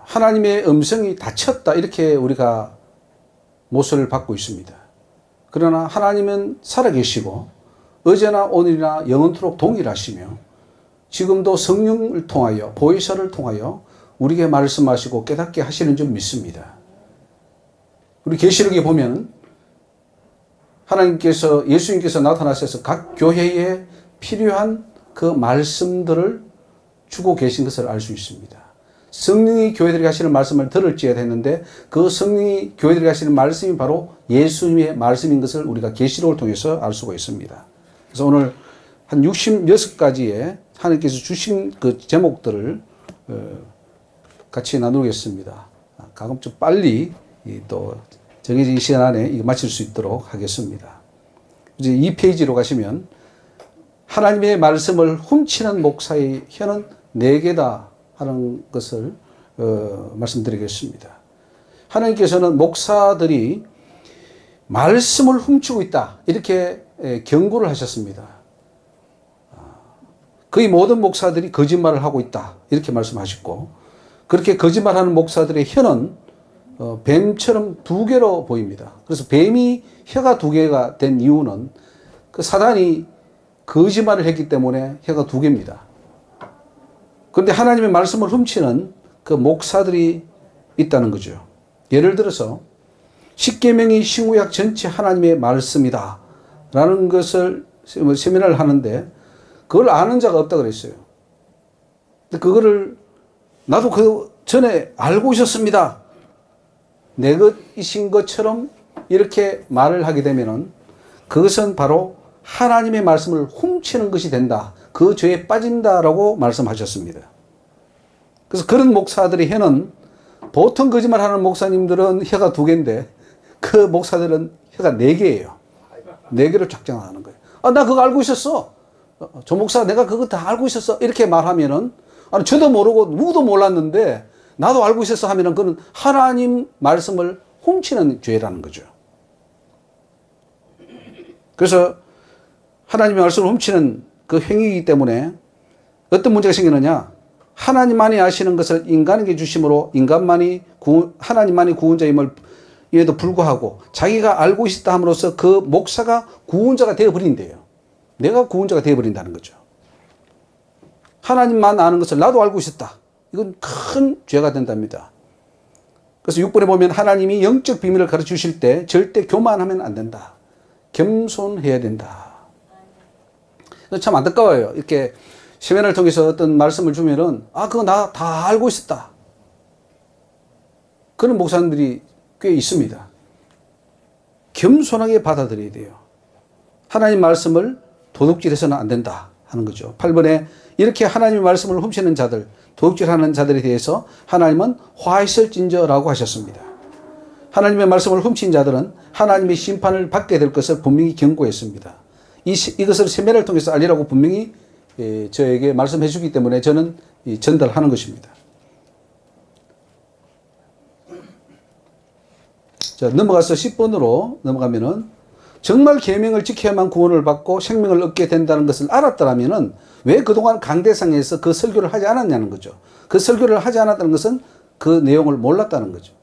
하나님의 음성이 닫혔다 이렇게 우리가 모습을 받고 있습니다. 그러나 하나님은 살아계시고 어제나 오늘이나 영원토록 동일하시며 지금도 성령을 통하여 보혜사를 통하여 우리에게 말씀하시고 깨닫게 하시는 줄 믿습니다. 우리 계시록에 보면 하나님께서 예수님께서 나타나셔서 각 교회에 필요한 그 말씀들을 주고 계신 것을 알 수 있습니다. 성령이 교회들에게 하시는 말씀을 들을지어야 했는데 그 성령이 교회들에게 하시는 말씀이 바로 예수님의 말씀인 것을 우리가 계시록을 통해서 알 수가 있습니다. 그래서 오늘 한 66가지의 하나님께서 주신 그 제목들을 같이 나누겠습니다. 가끔 좀 빨리 또 정해진 시간 안에 이거 마칠 수 있도록 하겠습니다. 이제 2페이지로 가시면 하나님의 말씀을 훔치는 목사의 혀는 4개다 하는 것을 말씀드리겠습니다. 하나님께서는 목사들이 말씀을 훔치고 있다 이렇게 경고를 하셨습니다. 거의 모든 목사들이 거짓말을 하고 있다 이렇게 말씀하셨고 그렇게 거짓말하는 목사들의 혀는 뱀처럼 2개로 보입니다. 그래서 뱀이 혀가 2개가 된 이유는 그 사단이 거짓말을 했기 때문에 혀가 2개입니다. 그런데 하나님의 말씀을 훔치는 그 목사들이 있다는 거죠. 예를 들어서 십계명이 신구약 전체 하나님의 말씀이다 라는 것을 세미나를 하는데 그걸 아는 자가 없다 그랬어요. 근데 그거를 나도 그 전에 알고 있었습니다. 내 것이신 것처럼 이렇게 말을 하게 되면은 그것은 바로 하나님의 말씀을 훔치는 것이 된다. 그 죄에 빠진다라고 말씀하셨습니다. 그래서 그런 목사들의 혀는 보통 거짓말하는 목사님들은 혀가 2개인데 그 목사들은 혀가 4개예요. 4개로 작정하는 거예요. 나 그거 알고 있었어. 저 목사 내가 그거 다 알고 있었어. 이렇게 말하면은 아니 저도 모르고 누구도 몰랐는데 나도 알고 있었어 하면은 그건 하나님 말씀을 훔치는 죄라는 거죠. 그래서 하나님의 말씀을 훔치는 그 행위이기 때문에 어떤 문제가 생기느냐? 하나님만이 아시는 것을 인간에게 주심으로 하나님만이 구원자임을 에도 불구하고 자기가 알고 있다 함으로써 그 목사가 구원자가 되어버린대요. 내가 구원자가 되어버린다는 거죠. 하나님만 아는 것을 나도 알고 있었다. 이건 큰 죄가 된답니다. 그래서 6번에 보면 하나님이 영적 비밀을 가르쳐 주실 때 절대 교만하면 안 된다. 겸손해야 된다. 참 안타까워요. 이렇게 세미나를 통해서 어떤 말씀을 주면은 그거 나 다 알고 있었다. 그런 목사님들이 꽤 있습니다. 겸손하게 받아들여야 돼요. 하나님 말씀을 도둑질해서는 안 된다 하는 거죠. 8번에 이렇게 하나님의 말씀을 훔치는 자들, 도둑질하는 자들에 대해서 하나님은 화이설진저라고 하셨습니다. 하나님의 말씀을 훔친 자들은 하나님의 심판을 받게 될 것을 분명히 경고했습니다. 이것을 세미나를 통해서 알리라고 분명히 저에게 말씀해 주기 때문에 저는 전달하는 것입니다. 자, 넘어가서 10번으로 넘어가면은 정말 계명을 지켜야만 구원을 받고 생명을 얻게 된다는 것을 알았더라면은 왜 그동안 강대상에서 그 설교를 하지 않았냐는 거죠. 그 설교를 하지 않았다는 것은 그 내용을 몰랐다는 거죠.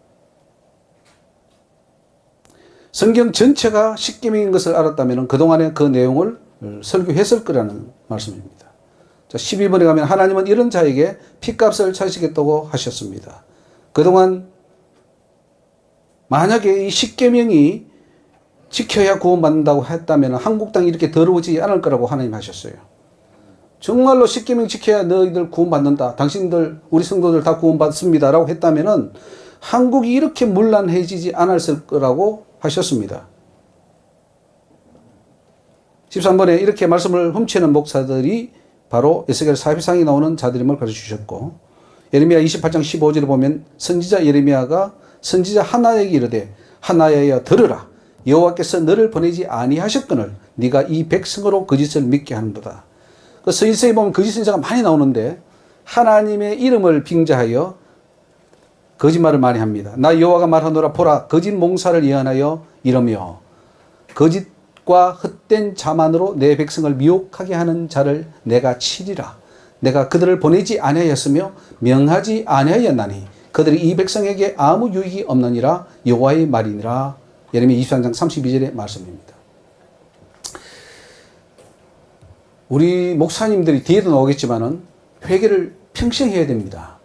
성경 전체가 십계명인 것을 알았다면 그동안에 그 내용을 설교했을 거라는 말씀입니다. 자, 12번에 가면 하나님은 이런 자에게 핏값을 찾으시겠다고 하셨습니다. 그동안 만약에 이 십계명이 지켜야 구원받는다고 했다면 한국 땅이 이렇게 더러워지지 않을 거라고 하나님 하셨어요. 정말로 십계명 지켜야 너희들 구원받는다. 당신들 우리 성도들 다 구원받습니다. 라고 했다면 한국이 이렇게 문란해지지 않았을 거라고 하셨습니다. 13번에 이렇게 말씀을 훔치는 목사들이 바로 에스겔 42상에 나오는 자들임을 가르쳐 주셨고 예레미야 28장 15절에 보면 선지자 예레미야가 선지자 하나에게 이르되 하나야여 들으라 여호와께서 너를 보내지 아니하셨거늘 네가 이 백성으로 거짓을 믿게 하는도다. 그 서기서에 보면 거짓 선지자가 많이 나오는데 하나님의 이름을 빙자하여 거짓말을 많이 합니다. 나 여호와가 말하노라 보라 거짓 몽사를 예언하여 이러며 거짓과 헛된 자만으로 내 백성을 미혹하게 하는 자를 내가 치리라. 내가 그들을 보내지 아니하였으며 명하지 아니하였나니 그들이 이 백성에게 아무 유익이 없느니라 여호와의 말이니라. 예레미야 23장 32절의 말씀입니다. 우리 목사님들이 뒤에도 나오겠지만은 회개를 평생 해야 됩니다.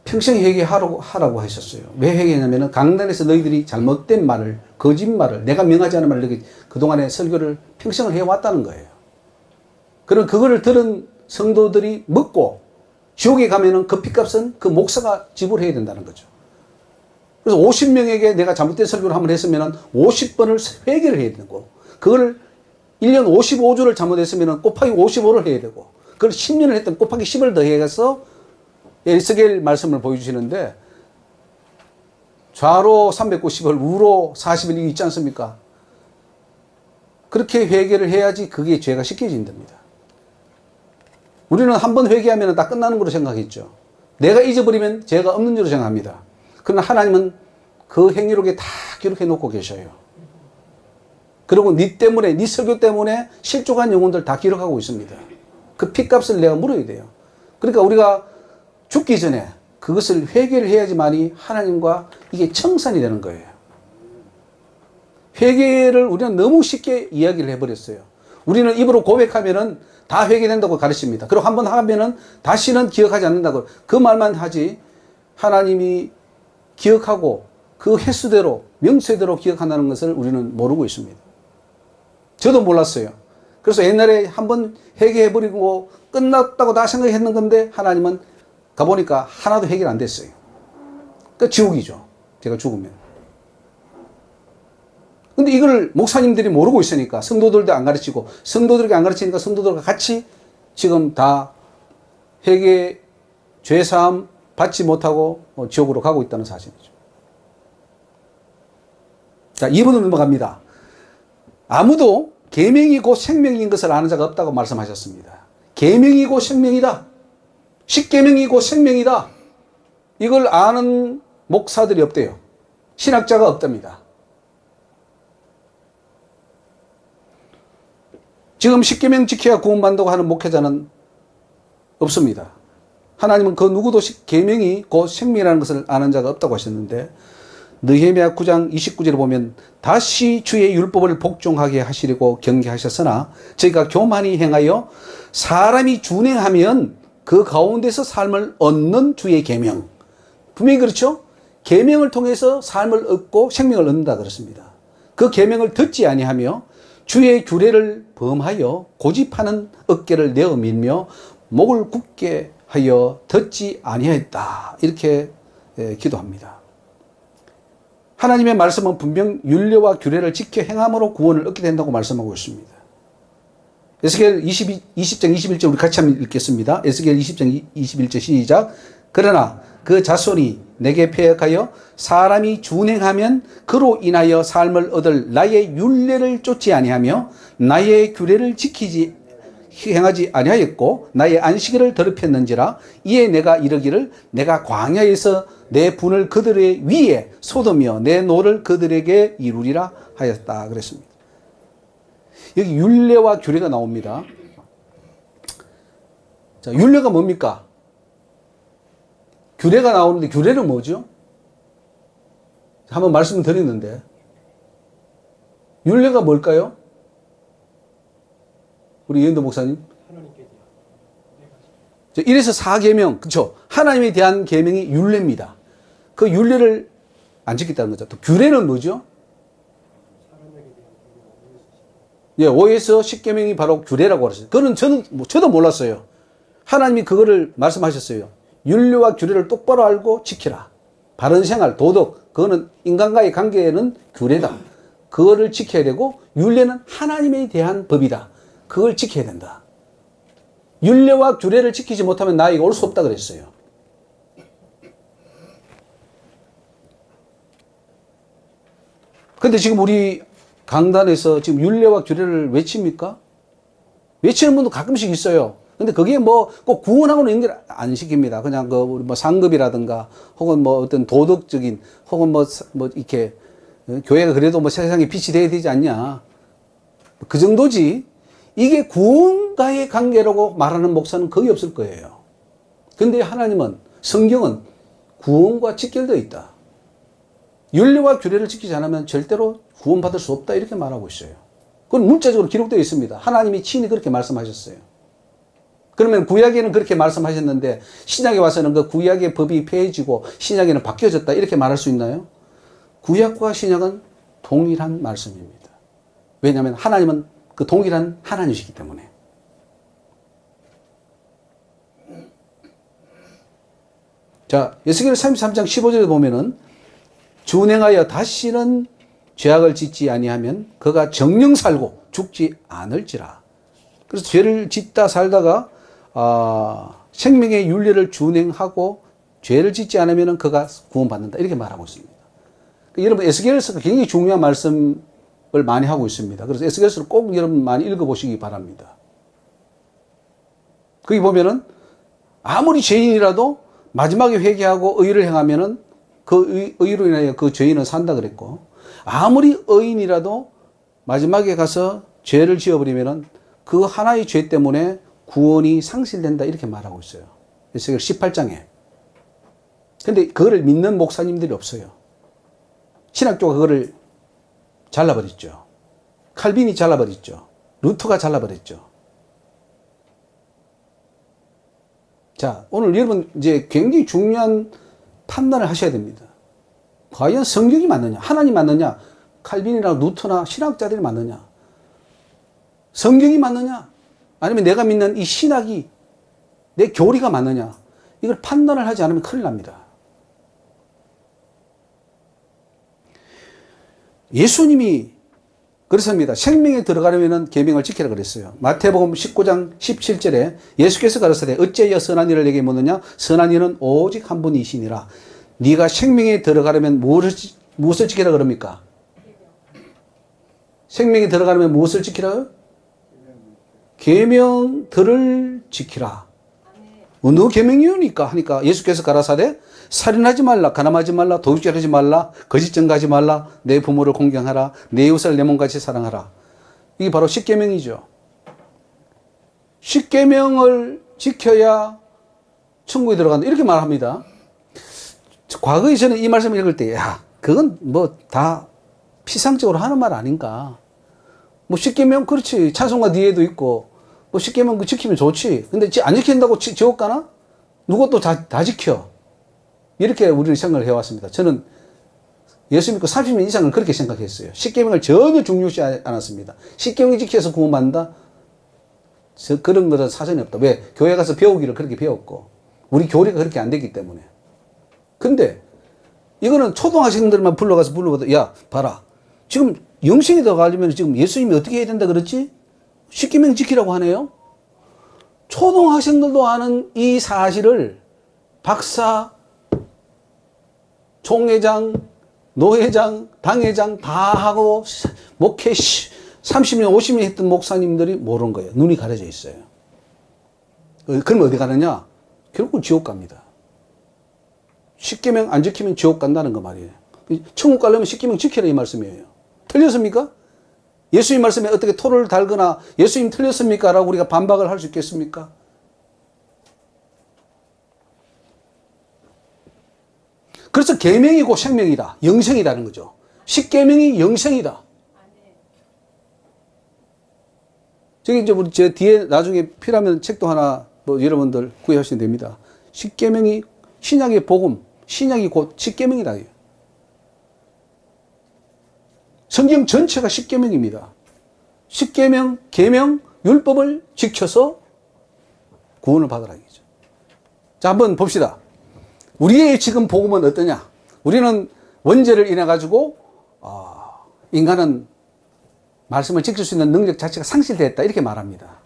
평생 회개하라고 하셨어요. 왜 회개했냐면은 강단에서 너희들이 잘못된 말을, 거짓말을, 내가 명하지 않은 말을 그동안에 설교를 평생을 해왔다는 거예요. 그럼 그거를 들은 성도들이 먹고 지옥에 가면은 그 핏값은 그 목사가 지불해야 된다는 거죠. 그래서 50명에게 내가 잘못된 설교를 한번 했으면은 50번을 회개를 해야 되고, 그걸 1년 55주를 잘못했으면 곱하기 55를 해야 되고, 그걸 10년을 했던 곱하기 10을 더해서 에스겔 말씀을 보여주시는데, 좌로 390을 우로 40을 있지 않습니까? 그렇게 회개를 해야지 그게 죄가 씻겨진답니다. 우리는 한 번 회개하면 다 끝나는 거로 생각했죠. 내가 잊어버리면 죄가 없는 줄로 생각합니다. 그러나 하나님은 그 행위록에 다 기록해 놓고 계셔요. 그리고 네 때문에, 네 설교 때문에 실족한 영혼들 다 기록하고 있습니다. 그 핏값을 내가 물어야 돼요. 그러니까 우리가 죽기 전에 그것을 회개를 해야지만이 하나님과 이게 청산이 되는 거예요. 회개를 우리는 너무 쉽게 이야기를 해버렸어요. 우리는 입으로 고백하면은 다 회개된다고 가르칩니다. 그리고 한번 하면은 다시는 기억하지 않는다고 그 말만 하지, 하나님이 기억하고 그 횟수대로, 명수대로 기억한다는 것을 우리는 모르고 있습니다. 저도 몰랐어요. 그래서 옛날에 한번 회개해버리고 끝났다고 다 생각했는 건데, 하나님은 가보니까 하나도 해결 안 됐어요. 그러니까 지옥이죠. 제가 죽으면. 근데 이걸 목사님들이 모르고 있으니까, 성도들도 안 가르치고, 성도들에게 안 가르치니까 성도들과 같이 지금 다 회개, 죄사함 받지 못하고 지옥으로 가고 있다는 사실이죠. 자, 2번으로 넘어갑니다. 아무도 계명이 곧 생명인 것을 아는 자가 없다고 말씀하셨습니다. 계명이 곧 생명이다. 십계명이 곧 생명이다. 이걸 아는 목사들이 없대요. 신학자가 없답니다. 지금 십계명 지켜야 구원받는다고 하는 목회자는 없습니다. 하나님은 그 누구도 계명이 곧 생명이라는 것을 아는 자가 없다고 하셨는데, 느헤미야 9장 29절에 보면 다시 주의 율법을 복종하게 하시려고 경계하셨으나 저희가 교만히 행하여 사람이 준행하면 그 가운데서 삶을 얻는 주의 계명. 분명히 그렇죠? 계명을 통해서 삶을 얻고 생명을 얻는다 그렇습니다. 그 계명을 듣지 아니하며 주의 규례를 범하여 고집하는 어깨를 내어 밀며 목을 굳게 하여 듣지 아니하였다. 이렇게 기도합니다. 하나님의 말씀은 분명 율례와 규례를 지켜 행함으로 구원을 얻게 된다고 말씀하고 있습니다. 에스겔 20장 21절 우리 같이 한번 읽겠습니다. 에스겔 20장 21절 시작. 그러나 그 자손이 내게 패역하여 사람이 준행하면 그로 인하여 삶을 얻을 나의 율례를 쫓지 아니하며 나의 규례를 행하지 아니하였고 나의 안식일을 더럽혔는지라. 이에 내가 이르기를 내가 광야에서 내 분을 그들의 위에 쏟으며 내 노를 그들에게 이루리라 하였다 그랬습니다. 여기 율례와 규례가 나옵니다. 자, 율례가 뭡니까? 규례가 나오는데 규례는 뭐죠? 한번 말씀을 드렸는데 율례가 뭘까요? 우리 이현도 목사님. 1에서 4계명, 그렇죠? 하나님에 대한 계명이 율례입니다. 그 율례를 안 지켰다는 거죠. 또 규례는 뭐죠? 예, 5에서 10계명이 바로 규례라고 그랬어요. 그거는 저도 몰랐어요. 하나님이 그거를 말씀하셨어요. 율례와 규례를 똑바로 알고 지키라. 바른 생활, 도덕, 그거는 인간과의 관계에는 규례다. 그거를 지켜야 되고, 율례는 하나님에 대한 법이다. 그걸 지켜야 된다. 율례와 규례를 지키지 못하면 나에게 올 수 없다 그랬어요. 근데 지금 우리 강단에서 지금 율례와 규례를 외칩니까? 외치는 분도 가끔씩 있어요. 근데 그게 뭐 꼭 구원하고는 연결 안 시킵니다. 그냥 그 뭐 상급이라든가 혹은 뭐 어떤 도덕적인 혹은 뭐 이렇게 교회가 그래도 뭐 세상에 빛이 돼야 되지 않냐. 그 정도지. 이게 구원과의 관계라고 말하는 목사는 거의 없을 거예요. 근데 하나님은, 성경은 구원과 직결되어 있다. 윤리와 규례를 지키지 않으면 절대로 구원받을 수 없다. 이렇게 말하고 있어요. 그건 문자적으로 기록되어 있습니다. 하나님이 친히 그렇게 말씀하셨어요. 그러면 구약에는 그렇게 말씀하셨는데 신약에 와서는 그 구약의 법이 폐해지고 신약에는 바뀌어졌다. 이렇게 말할 수 있나요? 구약과 신약은 동일한 말씀입니다. 왜냐하면 하나님은 그 동일한 하나님이시기 때문에. 자, 에스겔 33장 15절에 보면은 준행하여 다시는 죄악을 짓지 아니하면 그가 정령 살고 죽지 않을지라. 그래서 죄를 짓다 살다가 생명의 윤리를 준행하고 죄를 짓지 않으면 그가 구원받는다. 이렇게 말하고 있습니다. 그러니까 여러분 에스겔서가 굉장히 중요한 말씀을 많이 하고 있습니다. 그래서 에스겔서를 꼭 여러분 많이 읽어보시기 바랍니다. 거기 보면은 아무리 죄인이라도 마지막에 회개하고 의를 행하면은 그 의로 인하여 그 죄인은 산다 그랬고, 아무리 의인이라도 마지막에 가서 죄를 지어버리면은 그 하나의 죄 때문에 구원이 상실된다. 이렇게 말하고 있어요. 에스겔 18장에. 근데 그거를 믿는 목사님들이 없어요. 신학교가 그거를 잘라버렸죠. 칼빈이 잘라버렸죠. 루터가 잘라버렸죠. 자, 오늘 여러분 이제 굉장히 중요한 판단을 하셔야 됩니다. 과연 성경이 맞느냐? 하나님 맞느냐? 칼빈이나 루터나 신학자들이 맞느냐? 성경이 맞느냐? 아니면 내가 믿는 이 신학이 내 교리가 맞느냐? 이걸 판단을 하지 않으면 큰일 납니다. 예수님이 그렇습니다. 생명에 들어가려면 계명을 지키라 그랬어요. 마태복음 19장 17절에 예수께서 가라사대 어찌하여 선한 일을 내게 묻느냐? 선한 일은 오직 한 분이시니라. 네가 생명에 들어가려면 무엇을 지키라 그럽니까? 생명에 들어가려면 무엇을 지키라? 계명들을 지키라. 어느 계명이오니까 하니까 예수께서 가라사대 살인하지 말라, 간음하지 말라, 도둑질하지 말라, 거짓 증거하지 말라, 내 부모를 공경하라, 내 이웃을 내 몸같이 사랑하라. 이게 바로 십계명이죠. 십계명을 지켜야 천국에 들어간다. 이렇게 말합니다. 과거에 저는 이 말씀을 읽을 때, 야, 그건 뭐 다 피상적으로 하는 말 아닌가. 뭐 십계명 그렇지. 찬송가 뒤에도 있고, 뭐 십계명 그 지키면 좋지. 근데 안 지킨다고 지옥 가나? 누가 또 다 지켜? 이렇게 우리는 생각을 해왔습니다. 저는 예수 믿고 30년 이상을 그렇게 생각했어요. 십계명을 전혀 중요시 않았습니다. 십계명 지켜서 구원받는다? 그런 것은 사전이 없다. 왜? 교회 가서 배우기를 그렇게 배웠고 우리 교리가 그렇게 안 되기 때문에. 근데 이거는 초등학생들만 불러봐도 야 봐라. 지금 영생에 들어가려면 지금 예수님이 어떻게 해야 된다 그랬지? 십계명 지키라고 하네요. 초등학생들도 아는 이 사실을 박사, 총회장, 노회장, 당회장 다 하고 목회 30년, 50년 했던 목사님들이 모르는 거예요. 눈이 가려져 있어요. 그럼 어디 가느냐? 결국은 지옥 갑니다. 십계명 안 지키면 지옥 간다는 거 말이에요. 천국 가려면 십계명 지키라 이 말씀이에요. 틀렸습니까? 예수님 말씀에 어떻게 토를 달거나 예수님 틀렸습니까? 라고 우리가 반박을 할 수 있겠습니까? 그래서 계명이고 생명이다. 영생이라는 거죠. 십계명이 영생이다. 저기 이제 우리 저 뒤에 나중에 필요하면 책도 하나 뭐 여러분들 구해하시면 됩니다. 십계명이 신약의 복음, 신약이 곧 십계명이다. 성경 전체가 십계명입니다. 십계명, 계명, 율법을 지켜서 구원을 받으라 이거죠. 자, 한번 봅시다. 우리의 지금 복음은 어떠냐? 우리는 원죄를 인해 가지고 인간은 말씀을 지킬 수 있는 능력 자체가 상실됐다 이렇게 말합니다.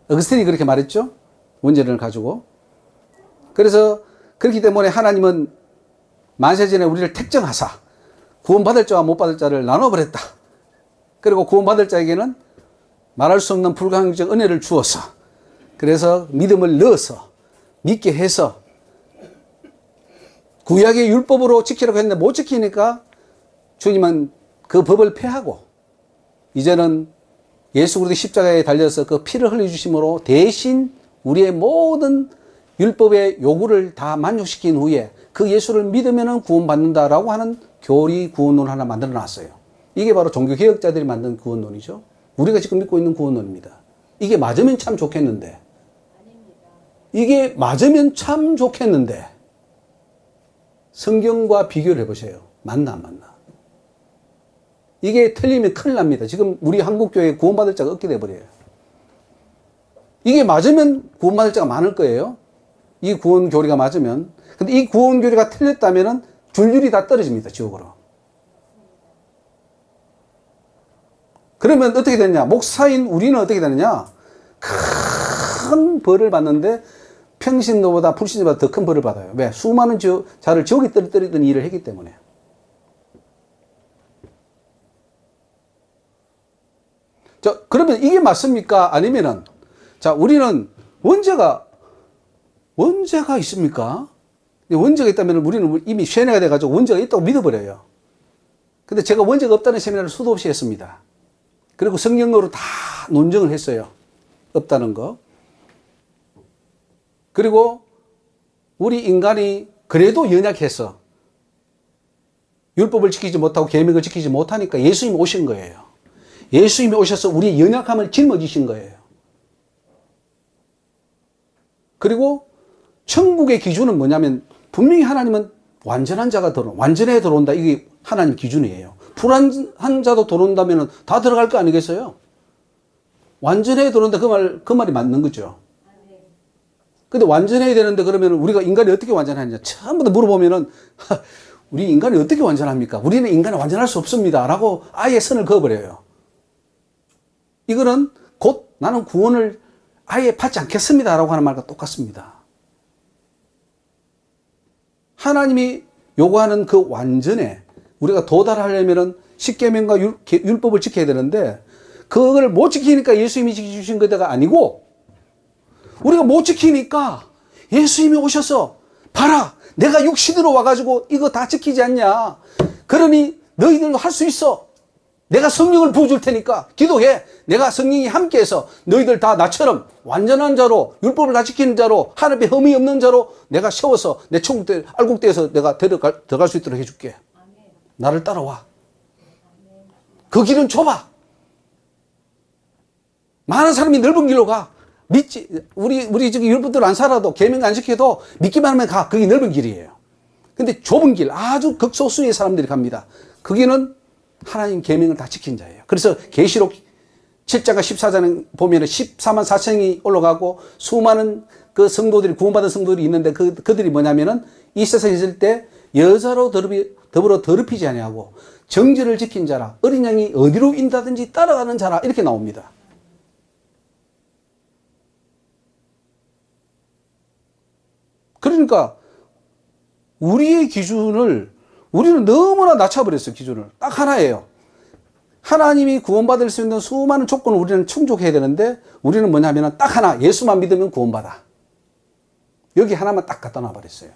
어거스틴이 그렇게 말했죠. 원죄를 가지고. 그래서 그렇기 때문에 하나님은 만세전에 우리를 택정하사 구원받을 자와 못 받을 자를 나눠버렸다. 그리고 구원받을 자에게는 말할 수 없는 불가항적 은혜를 주어서 그래서 믿음을 넣어서 믿게 해서 구약의 율법으로 지키라고 했는데 못 지키니까 주님은 그 법을 폐하고 이제는 예수 그리스도 십자가에 달려서 그 피를 흘려주심으로 대신 우리의 모든 율법의 요구를 다 만족시킨 후에 그 예수를 믿으면 구원받는다라고 하는 교리 구원론 하나 만들어 놨어요. 이게 바로 종교개혁자들이 만든 구원론이죠. 우리가 지금 믿고 있는 구원론입니다. 이게 맞으면 참 좋겠는데, 이게 맞으면 참 좋겠는데 성경과 비교를 해보세요. 맞나 안 맞나? 이게 틀리면 큰일 납니다. 지금 우리 한국교회에 구원받을 자가 없게 돼버려요. 이게 맞으면 구원받을 자가 많을 거예요. 이 구원 교리가 맞으면. 근데 이 구원 교리가 틀렸다면 줄줄이 다 떨어집니다. 지옥으로. 그러면 어떻게 되느냐? 목사인 우리는 어떻게 되느냐? 큰 벌을 받는데 평신도보다 불신도보다 더 큰 벌을 받아요. 왜? 수많은 자를 지옥에 떨어뜨리던 일을 했기 때문에. 자, 그러면 이게 맞습니까? 아니면은, 자, 우리는 원죄가 있습니까? 원죄가 있다면 우리는 이미 세뇌가 돼가지고 원죄가 있다고 믿어버려요. 근데 제가 원죄가 없다는 세미나를 수도 없이 했습니다. 그리고 성경으로 다 논증을 했어요. 없다는 거. 그리고 우리 인간이 그래도 연약해서 율법을 지키지 못하고 계명을 지키지 못하니까 예수님이 오신 거예요. 예수님이 오셔서 우리의 연약함을 짊어지신 거예요. 그리고 천국의 기준은 뭐냐면 분명히 하나님은 완전한 자가 완전해 들어온다. 이게 하나님 기준이에요. 불완전한 자도 들어온다면 다 들어갈 거 아니겠어요? 완전해 들어온다. 그 말이 맞는 거죠. 근데 완전해야 되는데 그러면 우리가 인간이 어떻게 완전하느냐. 처음부터 물어보면은 우리 인간이 어떻게 완전합니까? 우리는 인간이 완전할 수 없습니다. 라고 아예 선을 그어버려요. 이거는 곧 나는 구원을 아예 받지 않겠습니다. 라고 하는 말과 똑같습니다. 하나님이 요구하는 그 완전에 우리가 도달하려면 십계명과 율법을 지켜야 되는데 그걸 못 지키니까 예수님이 지켜주신 거가 아니고 우리가 못 지키니까 예수님이 오셔서 봐라 내가 육신으로 와가지고 이거 다 지키지 않냐. 그러니 너희들도 할 수 있어. 내가 성령을 부어줄 테니까 기도해. 내가 성령이 함께해서 너희들 다 나처럼 완전한 자로 율법을 다 지키는 자로 하나님의 흠이 없는 자로 내가 세워서 내 천국대 알곡대에서 내가 들어갈 수 있도록 해줄게. 나를 따라와. 그 길은 좁아. 많은 사람이 넓은 길로 가. 믿지 우리 저기 율법대로 안 살아도 계명 안 지켜도 믿기만 하면 가. 그게 넓은 길이에요. 근데 좁은 길 아주 극소수의 사람들이 갑니다. 거기는 하나님 계명을 다 지킨 자예요. 그래서 계시록 7장과 14장에 보면 14만 4천이 올라가고 수많은 그 성도들이 구원받은 성도들이 있는데 그들이 뭐냐면은 이 세상에 있을 때 여자로 더불어 더럽히지 아니하고 정죄를 지킨 자라 어린 양이 어디로 인다든지 따라가는 자라 이렇게 나옵니다. 그러니까 우리의 기준을 우리는 너무나 낮춰버렸어요. 기준을. 딱 하나예요. 하나님이 구원받을 수 있는 수많은 조건을 우리는 충족해야 되는데 우리는 뭐냐면 딱 하나 예수만 믿으면 구원받아. 여기 하나만 딱 갖다 놔버렸어요.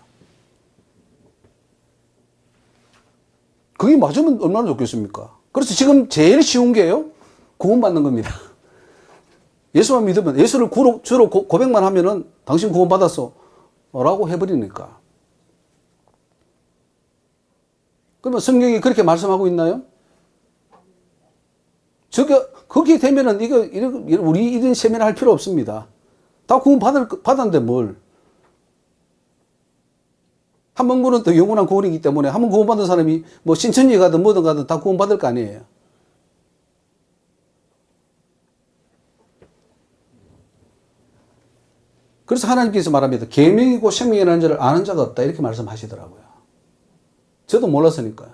그게 맞으면 얼마나 좋겠습니까? 그래서 지금 제일 쉬운 게요. 구원받는 겁니다. 예수만 믿으면 예수를 주로 고백만 하면은 당신 구원받았어 라고 해버리니까. 그러면 성경이 그렇게 말씀하고 있나요? 그렇게 되면은 우리 이런 세미나 할 필요 없습니다. 다 구원 받았는데 뭘. 한 번 구원은 또 영원한 구원이기 때문에 한 번 구원받은 사람이 뭐 신천지에 가든 뭐든 가든 다 구원받을 거 아니에요. 그래서 하나님께서 말합니다. 계명이고 생명이라는 자를 아는 자가 없다. 이렇게 말씀하시더라고요. 저도 몰랐으니까요.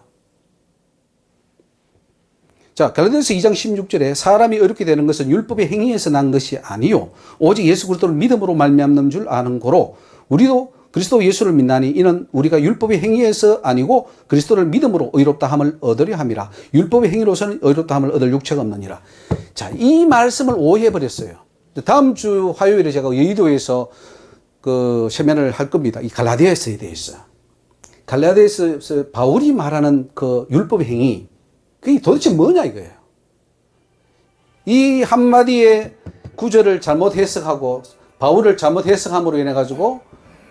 자, 갈라디아서 2장 16절에 사람이 어렵게 되는 것은 율법의 행위에서 난 것이 아니요 오직 예수 그리스도를 믿음으로 말미암는 줄 아는 고로 우리도 그리스도 예수를 믿나니 이는 우리가 율법의 행위에서 아니고 그리스도를 믿음으로 의롭다 함을 얻으려 함이라. 율법의 행위로서는 의롭다 함을 얻을 육체가 없느니라. 자, 이 말씀을 오해해 버렸어요. 다음 주 화요일에 제가 여의도에서 그 세미나를 할 겁니다. 이 갈라디아서에 대해서. 갈라디아서 바울이 말하는 그 율법의 행위, 그게 도대체 뭐냐 이거예요. 이 한마디의 구절을 잘못 해석하고 바울을 잘못 해석함으로 인해 가지고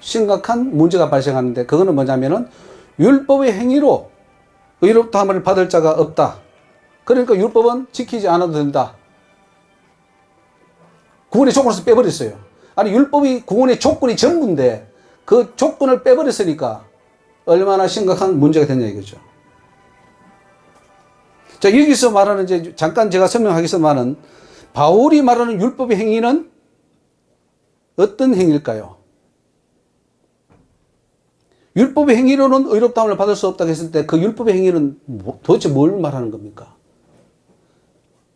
심각한 문제가 발생하는데, 그거는 뭐냐면은 율법의 행위로 의롭다함을 받을 자가 없다. 그러니까 율법은 지키지 않아도 된다. 구원의 조건에서 빼버렸어요. 아니, 율법이 구원의 조건이 전부인데 그 조건을 빼버렸으니까 얼마나 심각한 문제가 됐냐 이거죠. 자, 여기서 말하는, 이제 잠깐 제가 설명하겠습니다만, 바울이 말하는 율법의 행위는 어떤 행위일까요? 율법의 행위로는 의롭다함을 받을 수 없다고 했을 때 그 율법의 행위는 도대체 뭘 말하는 겁니까?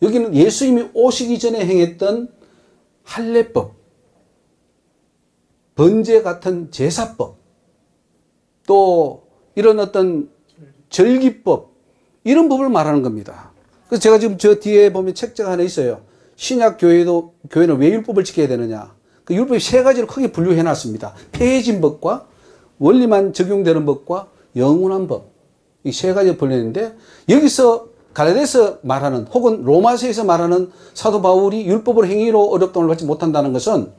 여기는 예수님이 오시기 전에 행했던 할례법, 번제 같은 제사법, 또 이런 어떤 절기법, 이런 법을 말하는 겁니다. 그래서 제가 지금 저 뒤에 보면 책자가 하나 있어요. 신약 교회는 왜 율법을 지켜야 되느냐? 그 율법이 세 가지로 크게 분류해 놨습니다. 폐해진 법과 원리만 적용되는 법과 영원한 법. 이 세 가지로 분류했는데, 여기서 갈라디아서 말하는, 혹은 로마서에서 말하는 사도 바울이 율법을 행위로 어렵다함을 받지 못한다는 것은,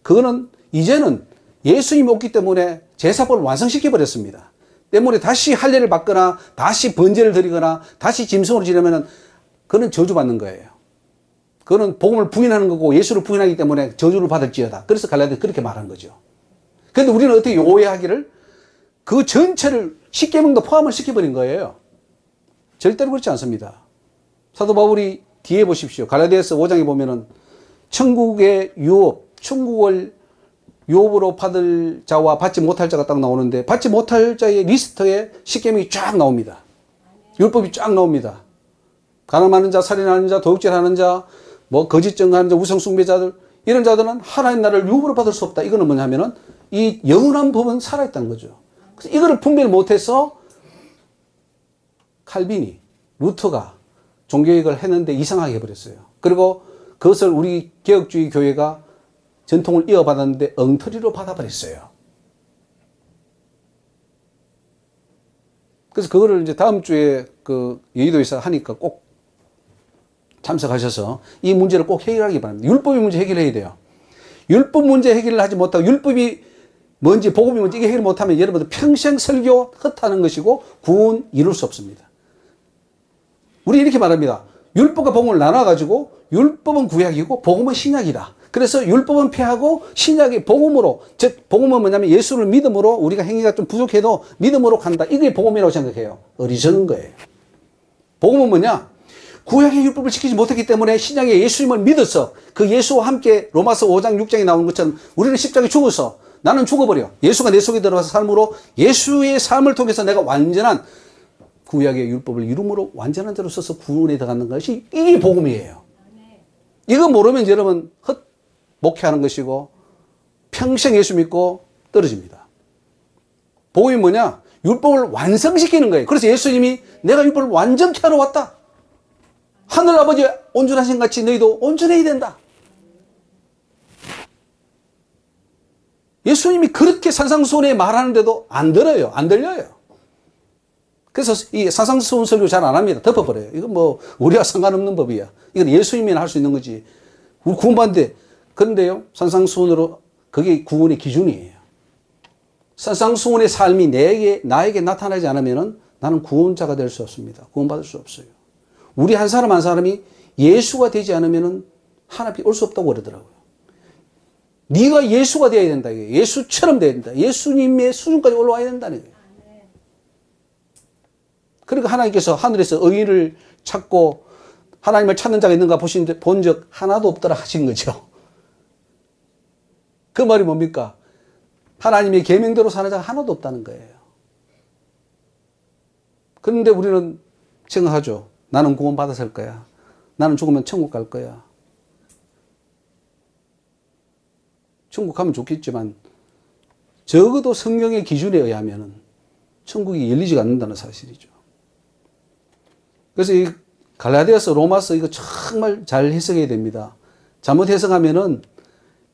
그거는 이제는 예수님이 없기 때문에 제사법을 완성시켜 버렸습니다. 때문에 다시 할례를 받거나 다시 번제를 드리거나 다시 짐승으로 지내면은 그는 저주받는 거예요. 그거는 복음을 부인하는 거고 예수를 부인하기 때문에 저주를 받을지어다. 그래서 갈라디아서 그렇게 말한 거죠. 그런데 우리는 어떻게 오해하기를 그 전체를 십계명도 포함을 시켜버린 거예요. 절대로 그렇지 않습니다. 사도 바울이 뒤에 보십시오. 갈라디아서 5장에 보면은 천국의 유업, 천국을 유업으로 받을 자와 받지 못할 자가 딱 나오는데, 받지 못할 자의 리스트에 십계명이 쫙 나옵니다. 율법이 쫙 나옵니다. 간음하는 자, 살인하는 자, 도둑질하는 자, 뭐 거짓 증거하는 자, 우상 숭배자들, 이런 자들은 하나님 나라를 유업으로 받을 수 없다. 이거는 뭐냐면은 이 영원한 법은 살아있다는 거죠. 그래서 이거를 분별 못해서 칼빈이, 루터가 종교개혁을 했는데 이상하게 해버렸어요. 그리고 그것을 우리 개혁주의 교회가 전통을 이어받았는데 엉터리로 받아버렸어요. 그래서 그거를 이제 다음 주에 그 여의도에서 하니까 꼭 참석하셔서 이 문제를 꼭 해결하기 바랍니다. 율법의 문제 해결해야 돼요. 율법 문제 해결을 하지 못하고 율법이 뭔지 복음이 뭔지 이게 해결 못하면 여러분들 평생 설교 헛하는 것이고 구원 이룰 수 없습니다. 우리 이렇게 말합니다. 율법과 복음을 나눠가지고 율법은 구약이고 복음은 신약이다. 그래서 율법은 폐하고 신약의 복음으로, 즉 복음은 뭐냐면 예수를 믿음으로, 우리가 행위가 좀 부족해도 믿음으로 간다. 이게 복음이라고 생각해요. 어리석은 거예요. 복음은 뭐냐? 구약의 율법을 지키지 못했기 때문에 신약의 예수님을 믿어서 그 예수와 함께 로마서 5장 6장에 나오는 것처럼 우리는 십자가에 죽어서 나는 죽어버려. 예수가 내 속에 들어가서 삶으로 예수의 삶을 통해서 내가 완전한 구약의 율법을 이름으로 완전한 자로 써서 구원에 들어가는 것이 이게 복음이에요. 이거 모르면 여러분 목회하는 것이고 평생 예수 믿고 떨어집니다. 복음이 뭐냐? 율법을 완성시키는 거예요. 그래서 예수님이 내가 율법을 완전케 하러 왔다. 하늘 아버지 온전하신 같이 너희도 온전해야 된다. 예수님이 그렇게 산상수훈에 말하는데도 안 들어요. 안 들려요. 그래서 이 산상수훈 설교 잘 안 합니다. 덮어버려요. 이건 뭐 우리와 상관없는 법이야. 이건 예수님이나 할 수 있는 거지. 우리 구원받는데. 그런데요, 산상수훈으로 그게 구원의 기준이에요. 산상수훈의 삶이 나에게 나타나지 않으면 나는 구원자가 될 수 없습니다. 구원받을 수 없어요. 우리 한 사람 한 사람이 예수가 되지 않으면 하나님 올 수 없다고 그러더라고요. 네가 예수가 되어야 된다. 예수처럼 되어야 된다. 예수님의 수준까지 올라와야 된다는 거예요. 그러니까 하나님께서 하늘에서 의인을 찾고 하나님을 찾는 자가 있는가 본 적 하나도 없더라 하신 거죠. 그 말이 뭡니까? 하나님의 계명대로 사는 자가 하나도 없다는 거예요. 그런데 우리는 생각하죠. 나는 구원 받았을 거야. 나는 죽으면 천국 갈 거야. 천국 가면 좋겠지만 적어도 성경의 기준에 의하면 천국이 열리지가 않는다는 사실이죠. 그래서 이 갈라디아서 로마서 이거 정말 잘 해석해야 됩니다. 잘못 해석하면은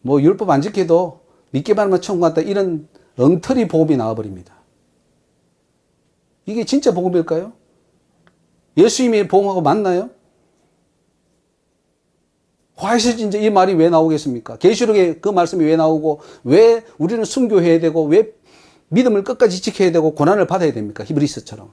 뭐 율법 안 지켜도 믿기만 하면 천국 간다 이런 엉터리 복음이 나와버립니다. 이게 진짜 복음일까요? 예수님의 복음하고 맞나요? 화해설진제 이 말이 왜 나오겠습니까? 계시록에 그 말씀이 왜 나오고 왜 우리는 순교해야 되고 왜 믿음을 끝까지 지켜야 되고 고난을 받아야 됩니까? 히브리서처럼.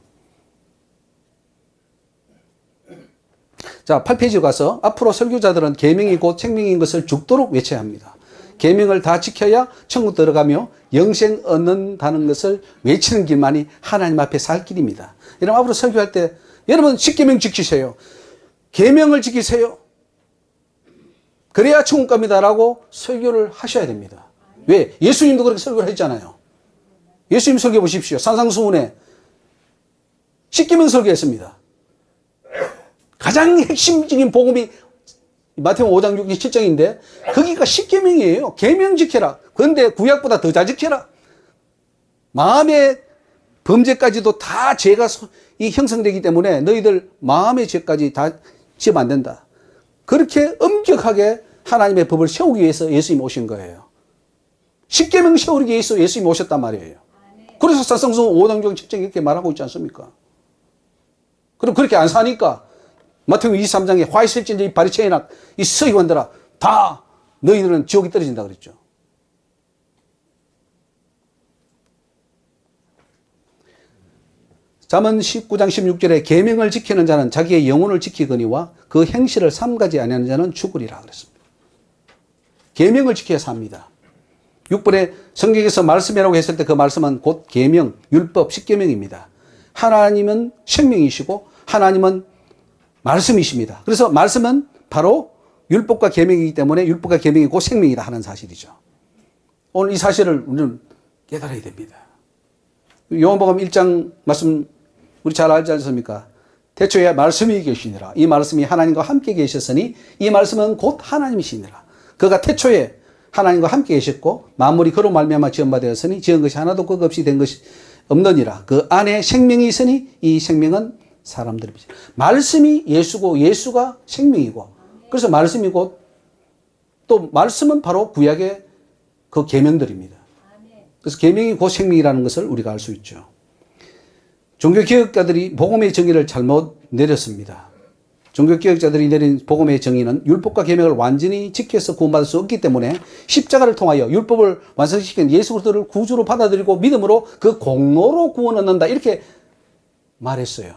자, 8페이지 가서 앞으로 설교자들은 계명이 곧 생명인 것을 죽도록 외쳐야 합니다. 계명을 다 지켜야 천국 들어가며 영생 얻는다는 것을 외치는 길만이 하나님 앞에 살 길입니다. 여러분 앞으로 설교할 때 여러분 10계명 지키세요. 계명을 지키세요. 그래야 천국 갑니다라고 설교를 하셔야 됩니다. 왜? 예수님도 그렇게 설교를 했잖아요. 예수님 설교해 보십시오. 산상수훈에 10계명 설교했습니다. 가장 핵심적인 복음이 마태복음 5장 6장 7장인데 거기가 10계명이에요. 계명 지켜라. 그런데 구약보다 더 잘 지켜라. 마음의 범죄까지도 다 죄가 형성되기 때문에 너희들 마음의 죄까지 다 지으면 안 된다. 그렇게 엄격하게 하나님의 법을 세우기 위해서 예수님이 오신 거예요. 10계명 세우기 위해서 예수님이 오셨단 말이에요. 그래서 산상수훈 5장 6장 7장 이렇게 말하고 있지 않습니까? 그럼 그렇게 안 사니까 마태복음 23장에 화이슬진자 이 바리새인아 이 서기관들아 다 너희들은 지옥에 떨어진다 그랬죠. 잠언 19장 16절에 계명을 지키는 자는 자기의 영혼을 지키거니와 그 행실을 삼가지 아니하는 자는 죽으리라 그랬습니다. 계명을 지켜야 삽니다. 6번에 성경에서 말씀이라고 했을 때 그 말씀은 곧 계명, 율법, 10계명입니다. 하나님은 생명이시고 하나님은 말씀이십니다. 그래서 말씀은 바로 율법과 계명이기 때문에 율법과 계명이 곧 생명이다 하는 사실이죠. 오늘 이 사실을 우리는 깨달아야 됩니다. 요한복음 1장 말씀 우리 잘 알지 않습니까? 태초에 말씀이 계시니라. 이 말씀이 하나님과 함께 계셨으니 이 말씀은 곧 하나님이시니라. 그가 태초에 하나님과 함께 계셨고 만물이 그로 말미암아 지은 바 되었으니 지은 것이 하나도 것 없이 된 것이 없느니라. 그 안에 생명이 있으니 이 생명은 사람들입니다. 말씀이 예수고 예수가 생명이고 그래서 말씀이 곧 또 말씀은 바로 구약의 그 계명들입니다. 그래서 계명이 곧 생명이라는 것을 우리가 알 수 있죠. 종교개혁자들이 복음의 정의를 잘못 내렸습니다. 종교개혁자들이 내린 복음의 정의는 율법과 계명을 완전히 지켜서 구원받을 수 없기 때문에 십자가를 통하여 율법을 완성시킨 예수 그리스도를 구주로 받아들이고 믿음으로 그 공로로 구원 얻는다 이렇게 말했어요.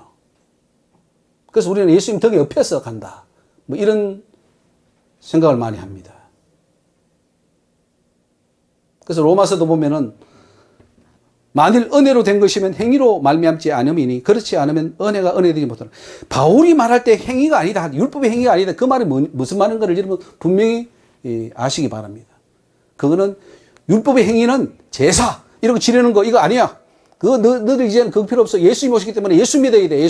그래서 우리는 예수님 등에 업혀서 간다. 뭐 이런 생각을 많이 합니다. 그래서 로마서도 보면은 만일 은혜로 된 것이면 행위로 말미암지 않음이니 그렇지 않으면 은혜가 은혜되지 못하는. 바울이 말할 때 행위가 아니다. 율법의 행위가 아니다. 그 말이 무슨 말인가를 여러분 분명히 아시기 바랍니다. 그거는 율법의 행위는 제사 이런 거 지내는 거 이거 아니야. 그거 너들 이제는 그거 필요 없어. 예수님이 오시기 때문에 예수 믿어야 돼.